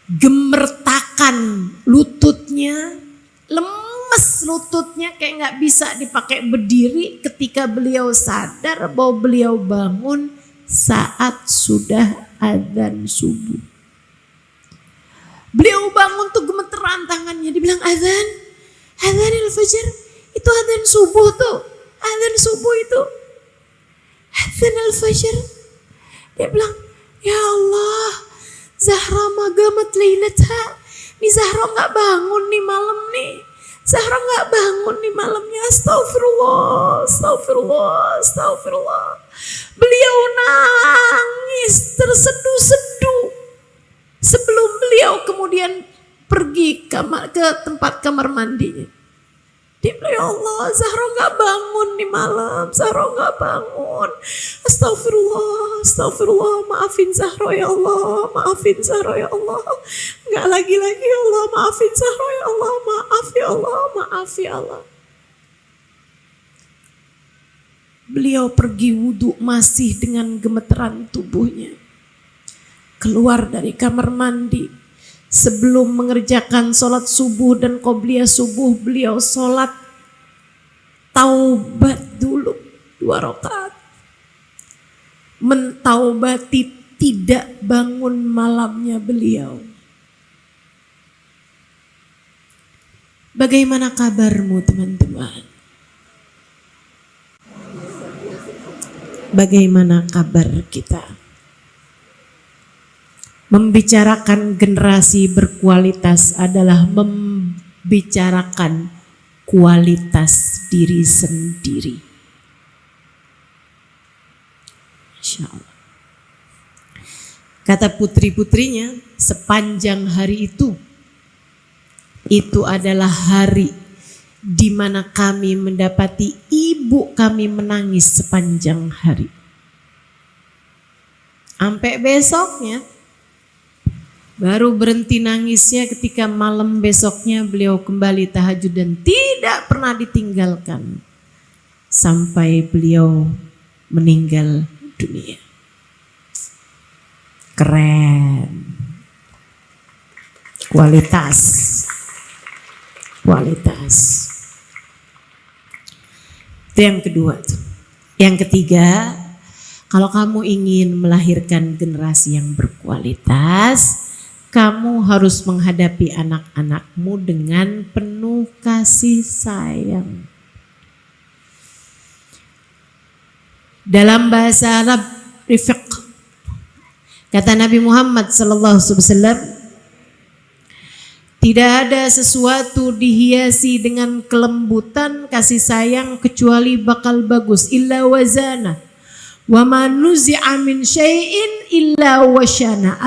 gemertakan lututnya, lemes lututnya kayak nggak bisa dipakai berdiri ketika beliau sadar bahwa beliau bangun saat sudah adzan subuh. Beliau bangun tuh gemeteran tangannya, dibilang adzan al-fajr, itu adzan subuh tuh, adzan subuh itu, adzan al-fajr. Dia bilang, ya Allah, Zahra magamat lailatha. Nih Zahra gak bangun nih malam nih. Zahra gak bangun nih malamnya. Astagfirullah, astagfirullah, astagfirullah. Beliau nangis terseduh-seduh. Sebelum beliau kemudian pergi ke tempat kamar mandinya. Dia bilang, ya Allah, Zahra gak bangun nih malam, Zahra gak bangun. Astagfirullah, astagfirullah, maafin Zahra ya Allah, maafin Zahra ya Allah. Gak lagi-lagi ya Allah, maafin Zahra ya Allah, maaf ya Allah, maaf ya Allah. Beliau pergi wudhu masih dengan gemeteran tubuhnya. Keluar dari kamar mandi. Sebelum mengerjakan sholat subuh dan qobliyah subuh, beliau sholat taubat dulu 2 rakaat. Mentaubati tidak bangun malamnya beliau. Bagaimana kabarmu teman-teman? Bagaimana kabar kita? Membicarakan generasi berkualitas adalah membicarakan kualitas diri sendiri. Masya Allah. Kata putri-putrinya, sepanjang hari itu adalah hari di mana kami mendapati ibu kami menangis sepanjang hari. Sampai besoknya, baru berhenti nangisnya ketika malam besoknya beliau kembali tahajud dan tidak pernah ditinggalkan sampai beliau meninggal dunia. Keren. Kualitas. Kualitas. Itu yang kedua tuh. Yang ketiga, kalau kamu ingin melahirkan generasi yang berkualitas, kamu harus menghadapi anak-anakmu dengan penuh kasih sayang. Dalam bahasa Arab, rifq, kata Nabi Muhammad SAW, tidak ada sesuatu dihiasi dengan kelembutan kasih sayang kecuali bakal bagus. Illa wazana, wa ma nuzi'a min syai'in illa washana.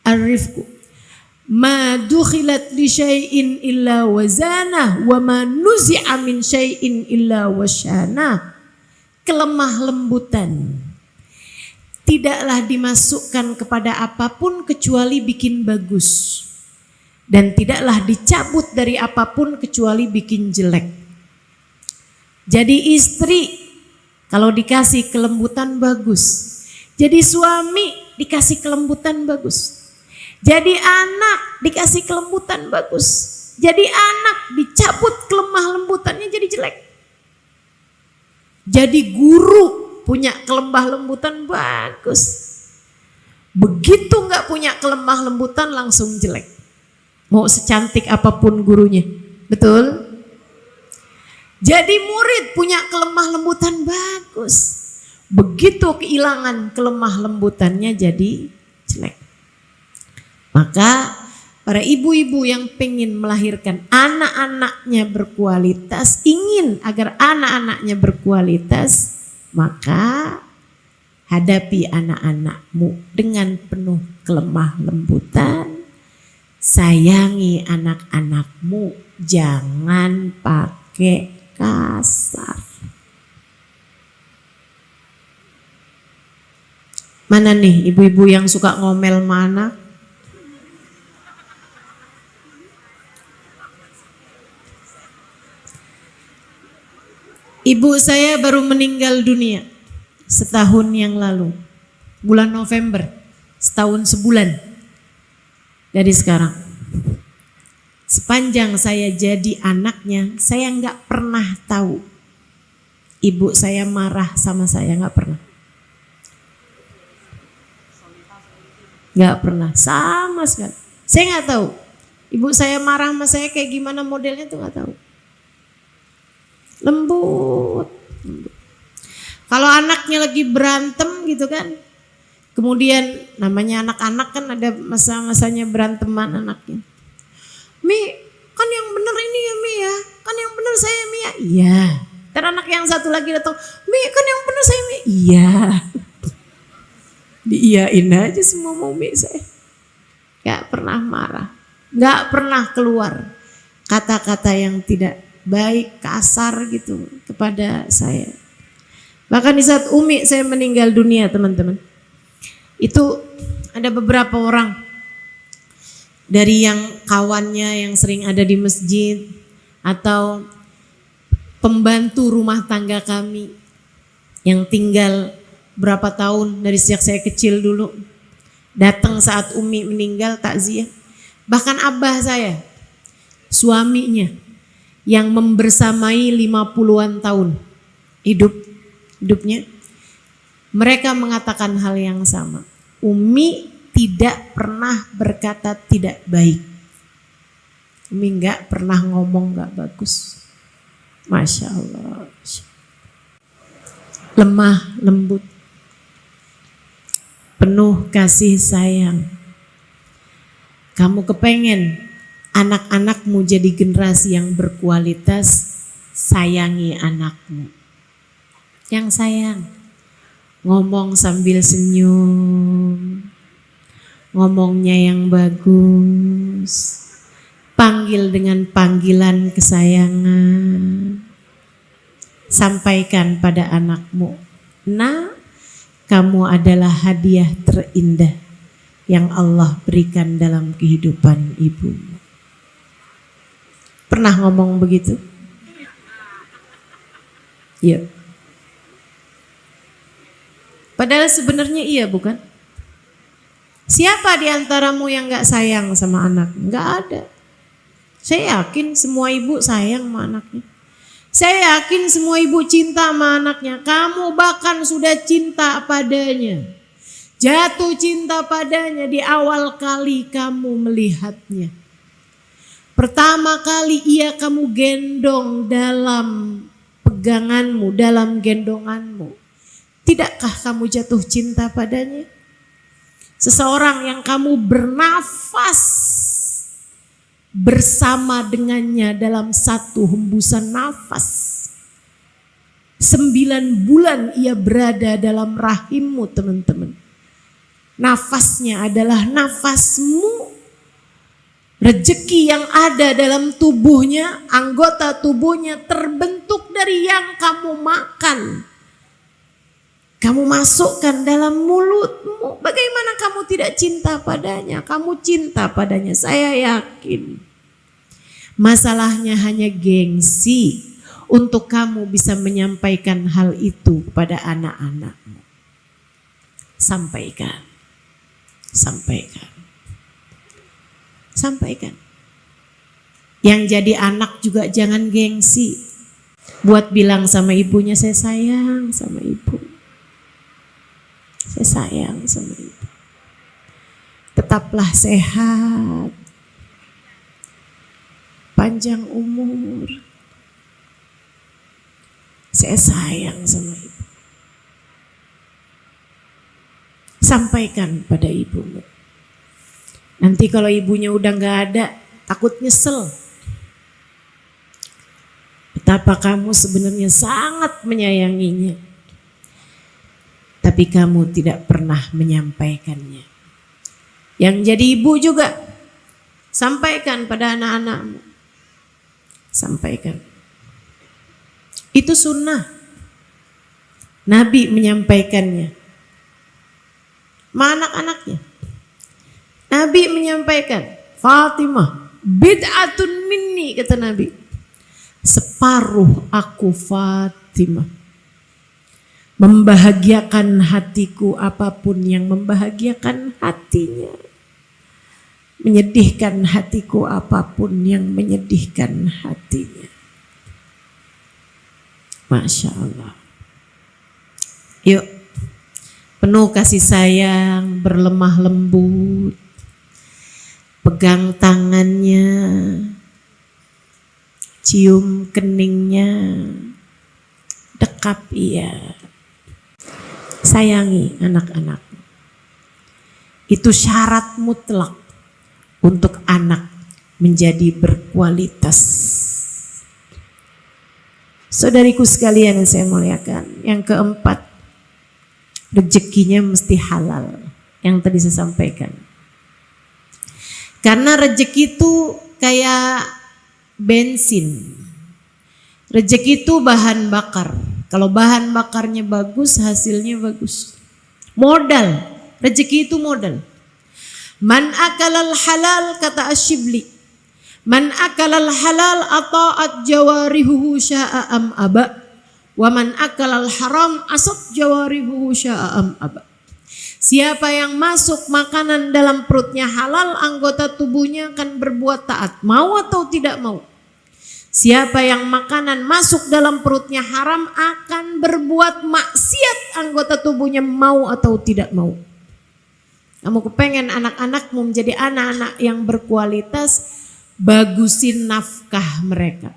Ar-rifqu ma dukhilat li syai'in illa wazanah wa ma nuzi'a min syai'in illa washana. Kelemah lembutan tidaklah dimasukkan kepada apapun kecuali bikin bagus, dan tidaklah dicabut dari apapun kecuali bikin jelek. Jadi istri kalau dikasih kelembutan bagus, jadi suami dikasih kelembutan bagus. Jadi anak dikasih kelembutan bagus. Jadi anak dicabut kelemah lembutannya jadi jelek. Jadi guru punya kelemah lembutan bagus. Begitu nggak punya kelemah lembutan langsung jelek. Mau secantik apapun gurunya. Betul? Jadi murid punya kelemah lembutan bagus. Begitu kehilangan kelemah lembutannya jadi jelek. Maka para ibu-ibu yang pengen melahirkan anak-anaknya berkualitas, ingin agar anak-anaknya berkualitas, maka hadapi anak-anakmu dengan penuh kelemah lembutan. Sayangi anak-anakmu, jangan pakai kasar. Mana nih ibu-ibu yang suka ngomel mana? Ibu saya baru meninggal dunia. setahun yang lalu, bulan November, setahun sebulan dari sekarang. Sepanjang saya jadi anaknya, saya nggak pernah tahu ibu saya marah sama saya, nggak pernah. Nggak pernah, sama sekali. Saya nggak tahu ibu saya marah sama saya kayak gimana modelnya tuh, nggak tahu. Lembut. Kalau anaknya lagi berantem gitu kan, kemudian namanya anak-anak kan ada masa-masanya beranteman anaknya. Mi, kan yang bener ini ya Mi ya, kan yang bener saya Mi ya. Iya. Dan anak yang satu lagi datang, Mi kan yang bener saya Mi. Iya. Diiyain aja semua mau Mi saya. Gak pernah marah, gak pernah keluar kata-kata yang tidak baik, kasar gitu kepada saya. Bahkan di saat Umi saya meninggal dunia teman-teman, itu ada beberapa orang dari yang kawannya yang sering ada di masjid atau pembantu rumah tangga kami yang tinggal berapa tahun dari sejak saya kecil dulu, datang saat Umi meninggal takziah. Bahkan abah saya, suaminya yang membersamai 50-an tahun hidupnya, mereka mengatakan hal yang sama. Umi tidak pernah berkata tidak baik. Umi nggak pernah ngomong nggak bagus. Masya Allah. Lemah, lembut, penuh kasih sayang. Kamu kepengen anak-anakmu jadi generasi yang berkualitas, sayangi anakmu. Yang sayang, ngomong sambil senyum, ngomongnya yang bagus, panggil dengan panggilan kesayangan, sampaikan pada anakmu, nah kamu adalah hadiah terindah yang Allah berikan dalam kehidupan ibumu. Pernah ngomong begitu? Iya. Padahal sebenarnya iya bukan? Siapa di antaramu yang gak sayang sama anak? Gak ada. Saya yakin semua ibu sayang sama anaknya. Saya yakin semua ibu cinta sama anaknya. Kamu bahkan sudah cinta padanya. Jatuh cinta padanya di awal kali kamu melihatnya. Pertama kali ia kamu gendong dalam peganganmu, dalam gendonganmu. Tidakkah kamu jatuh cinta padanya? Seseorang yang kamu bernafas bersama dengannya dalam satu hembusan nafas. 9 bulan ia berada dalam rahimmu teman-teman. Nafasnya adalah nafasmu. Rezeki yang ada dalam tubuhnya, anggota tubuhnya terbentuk dari yang kamu makan. Kamu masukkan dalam mulutmu. Bagaimana kamu tidak cinta padanya? Kamu cinta padanya, saya yakin. Masalahnya hanya gengsi untuk kamu bisa menyampaikan hal itu kepada anak-anakmu. Sampaikan. Sampaikan. Sampaikan. Yang jadi anak juga jangan gengsi. Buat bilang sama ibunya, saya sayang sama ibu. Saya sayang sama ibu. Tetaplah sehat, panjang umur. Saya sayang sama ibu. Sampaikan pada ibumu. Nanti kalau ibunya udah gak ada, takut nyesel. Betapa kamu sebenarnya sangat menyayanginya. Tapi kamu tidak pernah menyampaikannya. Yang jadi ibu juga, sampaikan pada anak-anakmu. Sampaikan. Itu sunnah. Nabi menyampaikannya. Ma anak-anaknya. Nabi menyampaikan, Fatimah, bid'atun minni, kata Nabi. Separuh aku Fatimah. membahagiakan hatiku apapun yang membahagiakan hatinya, menyedihkan hatiku apapun yang menyedihkan hatinya. Masya Allah. Yuk, penuh kasih sayang, berlemah lembut, pegang tangannya, cium keningnya, dekap ia. Sayangi anak-anak. Itu syarat mutlak untuk anak menjadi berkualitas. Saudariku sekalian yang saya muliakan, yang keempat, rezekinya mesti halal. Yang tadi saya sampaikan. Karena rezeki itu kayak bensin. Rezeki itu bahan bakar. Kalau bahan bakarnya bagus, hasilnya bagus. Modal, rezeki itu modal. Man akalal halal, kata Asyibli, man akalal halal ata'at jawarihuhu sya'am aba, wa man akalal haram asat jawarihuhu sya'am aba. Siapa yang masuk makanan dalam perutnya halal, anggota tubuhnya akan berbuat taat, mau atau tidak mau. Siapa yang makanan masuk dalam perutnya haram akan berbuat maksiat, anggota tubuhnya mau atau tidak mau. Kamu kepengen anak-anakmu menjadi anak-anak yang berkualitas, bagusin nafkah mereka.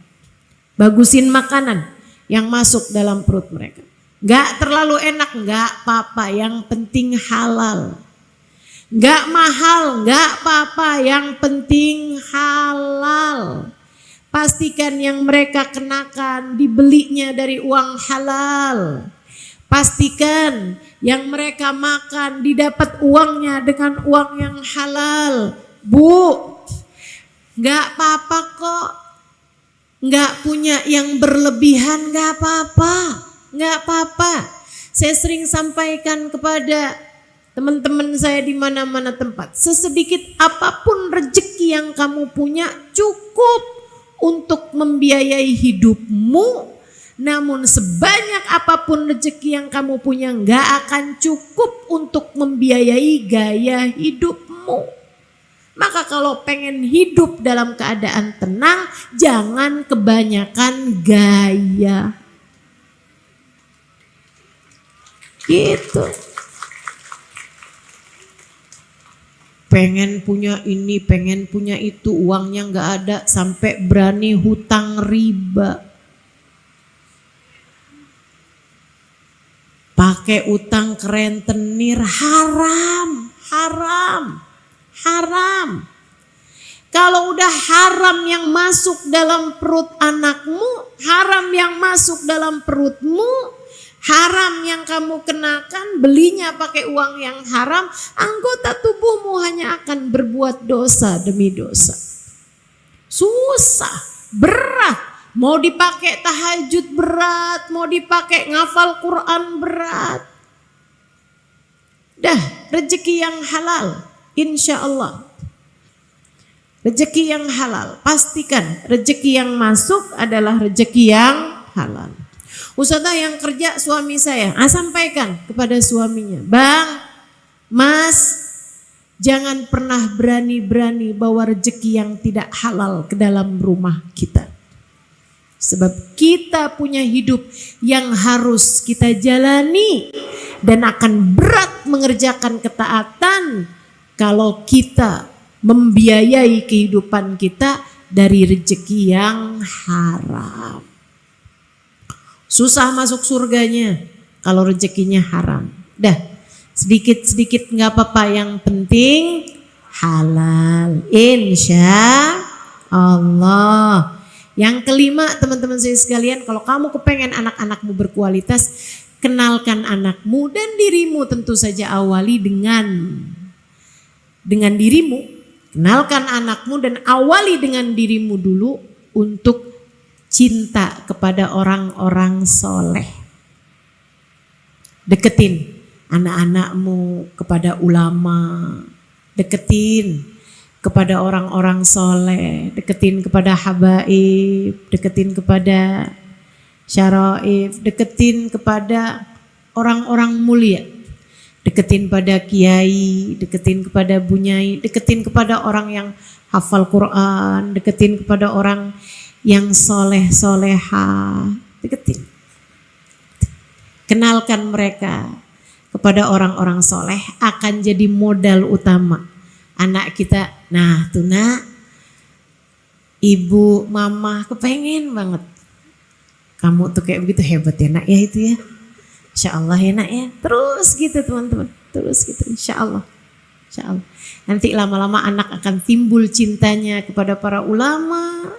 Bagusin makanan yang masuk dalam perut mereka. Gak terlalu enak, gak apa-apa, yang penting halal. Gak mahal, gak apa-apa, yang penting halal. Pastikan yang mereka kenakan dibelinya dari uang halal. Pastikan yang mereka makan didapat uangnya dengan uang yang halal. Bu, gak apa-apa kok. Gak punya yang berlebihan, gak apa-apa. Gak apa-apa. Saya sering sampaikan kepada teman-teman saya di mana-mana tempat. Sesedikit apapun rezeki yang kamu punya cukup untuk membiayai hidupmu, namun sebanyak apapun rezeki yang kamu punya gak akan cukup untuk membiayai gaya hidupmu. Maka kalau pengen hidup dalam keadaan tenang, jangan kebanyakan gaya. Gitu. Pengen punya ini, pengen punya itu, uangnya gak ada, sampai berani hutang riba. Pakai utang ke rentenir, haram, haram, haram. Kalau udah haram yang masuk dalam perut anakmu, haram yang masuk dalam perutmu, haram yang kamu kenakan, belinya pakai uang yang haram, anggota tubuhmu hanya akan berbuat dosa demi dosa. Susah, berat. Mau dipakai tahajud berat, mau dipakai ngafal Quran berat. Dah, rezeki yang halal, insya Allah. Rezeki yang halal, pastikan rezeki yang masuk adalah rezeki yang halal. Ustazah yang kerja suami saya, sampaikan kepada suaminya, Bang, Mas, jangan pernah berani-berani bawa rezeki yang tidak halal ke dalam rumah kita. Sebab kita punya hidup yang harus kita jalani dan akan berat mengerjakan ketaatan kalau kita membiayai kehidupan kita dari rezeki yang haram. Susah masuk surganya kalau rezekinya haram. Dah, sedikit-sedikit gak apa-apa, yang penting halal. Insya Allah. Yang kelima, teman-teman saya sekalian, kalau kamu kepengen anak-anakmu berkualitas, kenalkan anakmu dan dirimu, tentu saja awali dengan dirimu. Kenalkan anakmu dan awali dengan dirimu dulu untuk cinta kepada orang-orang soleh. Deketin anak-anakmu kepada ulama, deketin kepada orang-orang soleh, deketin kepada habaib, deketin kepada syaraif, deketin kepada orang-orang mulia. Deketin pada kiai, deketin kepada bunyai, deketin kepada orang yang hafal Quran, deketin kepada orang yang soleh soleha, deketin. Kenalkan mereka kepada orang-orang soleh, akan jadi modal utama anak kita. Nah tuh nak, ibu, mama kepengen banget kamu tuh kayak begitu, hebat ya nak ya itu ya. Insya Allah ya nak ya. Terus gitu teman-teman, terus gitu insya Allah. Insya Allah. Nanti lama-lama anak akan timbul cintanya kepada para ulama,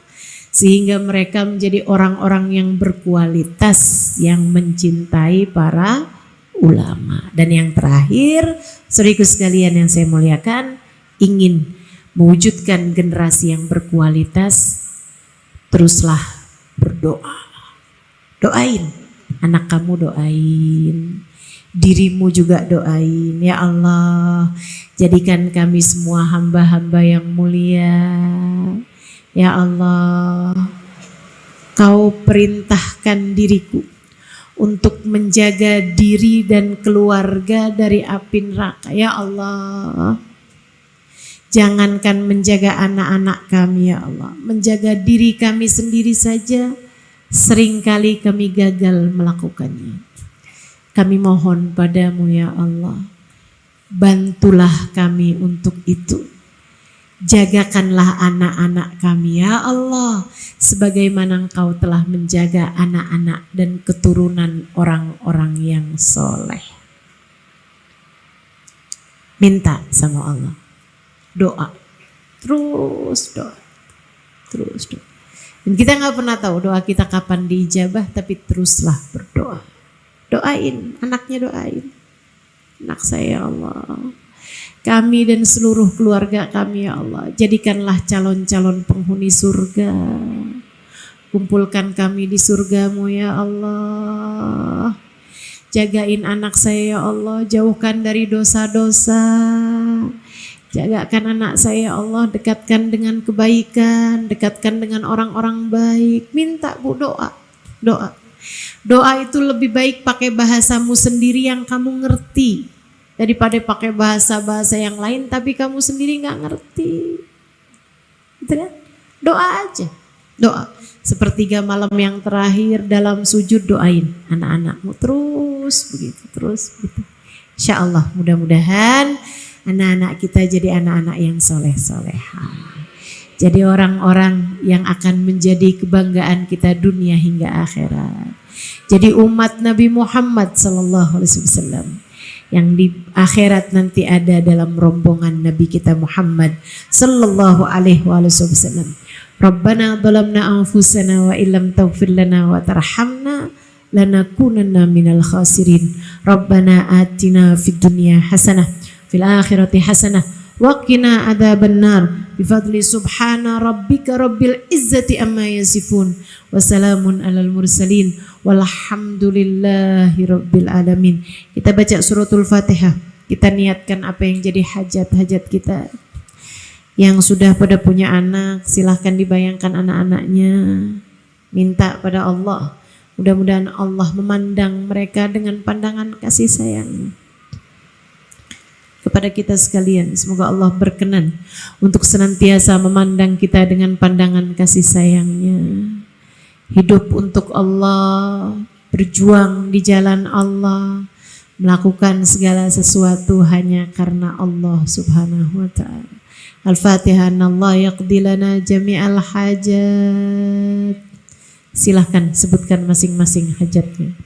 sehingga mereka menjadi orang-orang yang berkualitas, yang mencintai para ulama. Dan yang terakhir, saudaraku sekalian yang saya muliakan, ingin mewujudkan generasi yang berkualitas, teruslah berdoa. Doain anak kamu, doain dirimu juga, doain. Ya Allah, jadikan kami semua hamba-hamba yang mulia. Ya Allah, Kau perintahkan diriku untuk menjaga diri dan keluarga dari api neraka. Ya Allah, jangankan menjaga anak-anak kami ya Allah, menjaga diri kami sendiri saja seringkali kami gagal melakukannya. Kami mohon padamu ya Allah, bantulah kami untuk itu. Jagakanlah anak-anak kami ya Allah, sebagaimana Engkau telah menjaga anak-anak dan keturunan orang-orang yang soleh. Minta sama Allah, doa, terus doa, terus doa. Dan kita nggak pernah tahu doa kita kapan diijabah, tapi teruslah berdoa. Doain, anaknya doain. Anak saya ya Allah, kami dan seluruh keluarga kami ya Allah, jadikanlah calon-calon penghuni surga. Kumpulkan kami di surgamu ya Allah. Jagain anak saya ya Allah, jauhkan dari dosa-dosa. Jagakan anak saya ya Allah, dekatkan dengan kebaikan, dekatkan dengan orang-orang baik. Minta Bu, doa, doa. Doa itu lebih baik pakai bahasamu sendiri yang kamu ngerti, daripada pakai bahasa-bahasa yang lain tapi kamu sendiri gak ngerti. Gitu kan? Doa aja, doa. Sepertiga malam yang terakhir dalam sujud, doain anak-anakmu terus begitu, terus begitu. Insya Allah mudah-mudahan anak-anak kita jadi anak-anak yang soleh-soleha. Jadi orang-orang yang akan menjadi kebanggaan kita dunia hingga akhirat. Jadi umat Nabi Muhammad SAW yang di akhirat nanti ada dalam rombongan Nabi kita Muhammad sallallahu alaihi wasallam. Rabbana dhalamna anfusana wa illam taghfir lana wa tarhamna lanakunanna minal khasirin. Rabbana atina fid dunya hasanah fil akhirati hasanah wa qina adzabannar bifadli subhana rabbika rabbil izzati amma yasifun wa salamun alal mursalin walhamdulillahi rabbil alamin. Kita baca suratul Fatihah, kita niatkan apa yang jadi hajat-hajat kita. Yang sudah pada punya anak, silahkan dibayangkan anak-anaknya, minta pada Allah, mudah-mudahan Allah memandang mereka dengan pandangan kasih sayang. Kepada kita sekalian, semoga Allah berkenan untuk senantiasa memandang kita dengan pandangan kasih sayangnya. Hidup untuk Allah, berjuang di jalan Allah, melakukan segala sesuatu hanya karena Allah subhanahu wa ta'ala. Al-Fatihah. Allah yaqdi lana jami'al hajat. Silahkan sebutkan masing-masing hajatnya.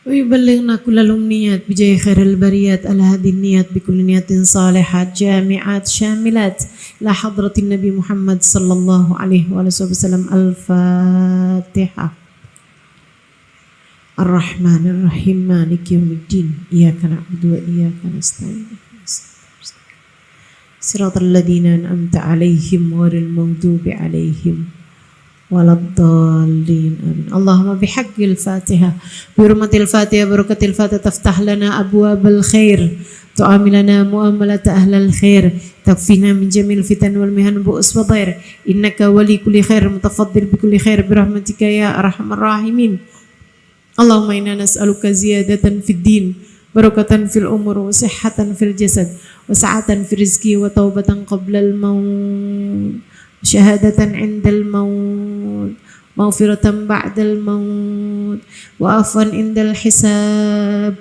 ويبلغنا كل الأمنيات بجاه خير البريات على هذه النيات بكل نية صالحات جامعات شاملات إلى حضرة النبي محمد صلى الله عليه وسلم. الفاتحة. الرحمن الرحيم مالك يوم الدين إياك نعبد وإياك نستعين صراط الذين أنعمت عليهم غير المغضوب عليهم ولا الضالين آمين. اللهم بحق الفاتحة بحرمة الفاتحة بركة الفاتحة تفتح لنا أبواب الخير، تعاملنا معاملة أهل الخير، تكفينا من جميع الفتن والمهن بؤس وضير، إنك ولي كل خير متفضل بكل خير برحمتك يا أرحم الراحمين. Allahumma inna nas'aluka ziyadatan fid din, barakatan fil umur, wa sihhatan fil jasad, wa sa'atan fil rizki, wa taubatan qablal maut, syahadatan indal maut, maghfiratan ba'dal maut, wa afwan indal hisab,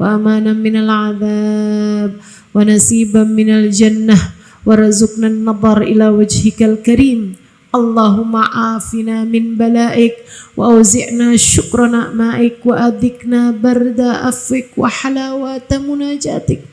wa amanan minal adab, wa nasiban minal jannah, wa razukna an-nadhar ila wajhikal karim. Allahumma afina min balaik, wa auzi'na syukra na'maik, wa adhikna barda afwik, wa halawata munajatik.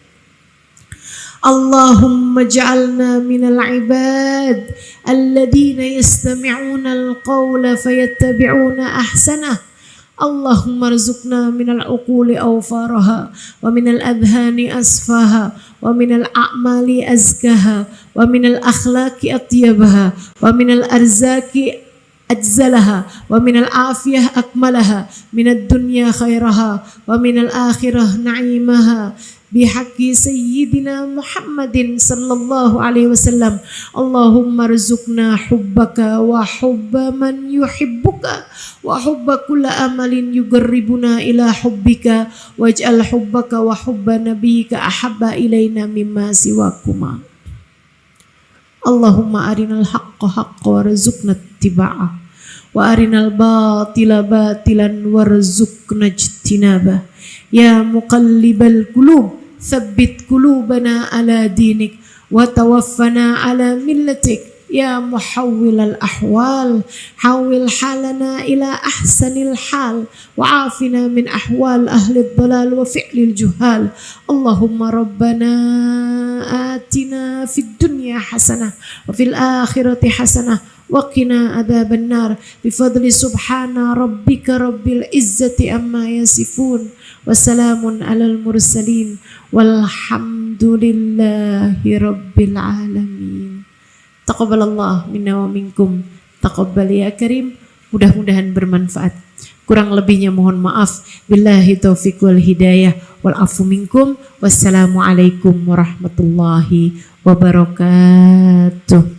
Allahumma ja'alna minal ibad alladhina yastami'una al-qawla fayattabi'una ahsanah. Allahumma rzuqna minal uquli awfaraha, wa minal adhani asfaha, wa minal a'mali azkaha, wa minal akhlaqi atyabaha, wa minal arzaki ajzalaha, wa minal afiyah akmalaha, minad dunya khairaha, wa minal akhirah na'imaha, bihaqqi sayyidina Muhammadin sallallahu alaihi wasallam. Allahumma rzuqna hubbaka wa hubba man yuhibbuka, wa hubba kulla amalin yugarribuna ila hubbika, waj'al hubbaka wa hubba nabiyyika ahabba ilaina mimma siwakuma. Allahumma arinal haqqa haqqa warzuqna ittiba'ah, wa arinal batila batilan warzuqna ijtinabah. Ya muqallibal qulub, thabbit qulubana ala dinik, wa tawaffana ala millatik. Ya muhawwilal ahwal, hawwil halana ila ahsanil hal, wa afina min ahwal ahli dhalal wa fi'lil juhal. Allahumma rabbana atina fid dunya hasanah, wa fil akhirati hasanah, wa qina adzaban nar, bifadli subhana rabbika rabbil izzati amma yasifun, wa salamun alal mursalin, walhamdulillahi rabbil alamin. Taqabbalallah minna wa minkum, taqabbal ya karim. Mudah-mudahan bermanfaat. Kurang lebihnya mohon maaf. Billahi taufiq wal hidayah, wal afu minkum. Wassalamualaikum warahmatullahi wabarakatuh.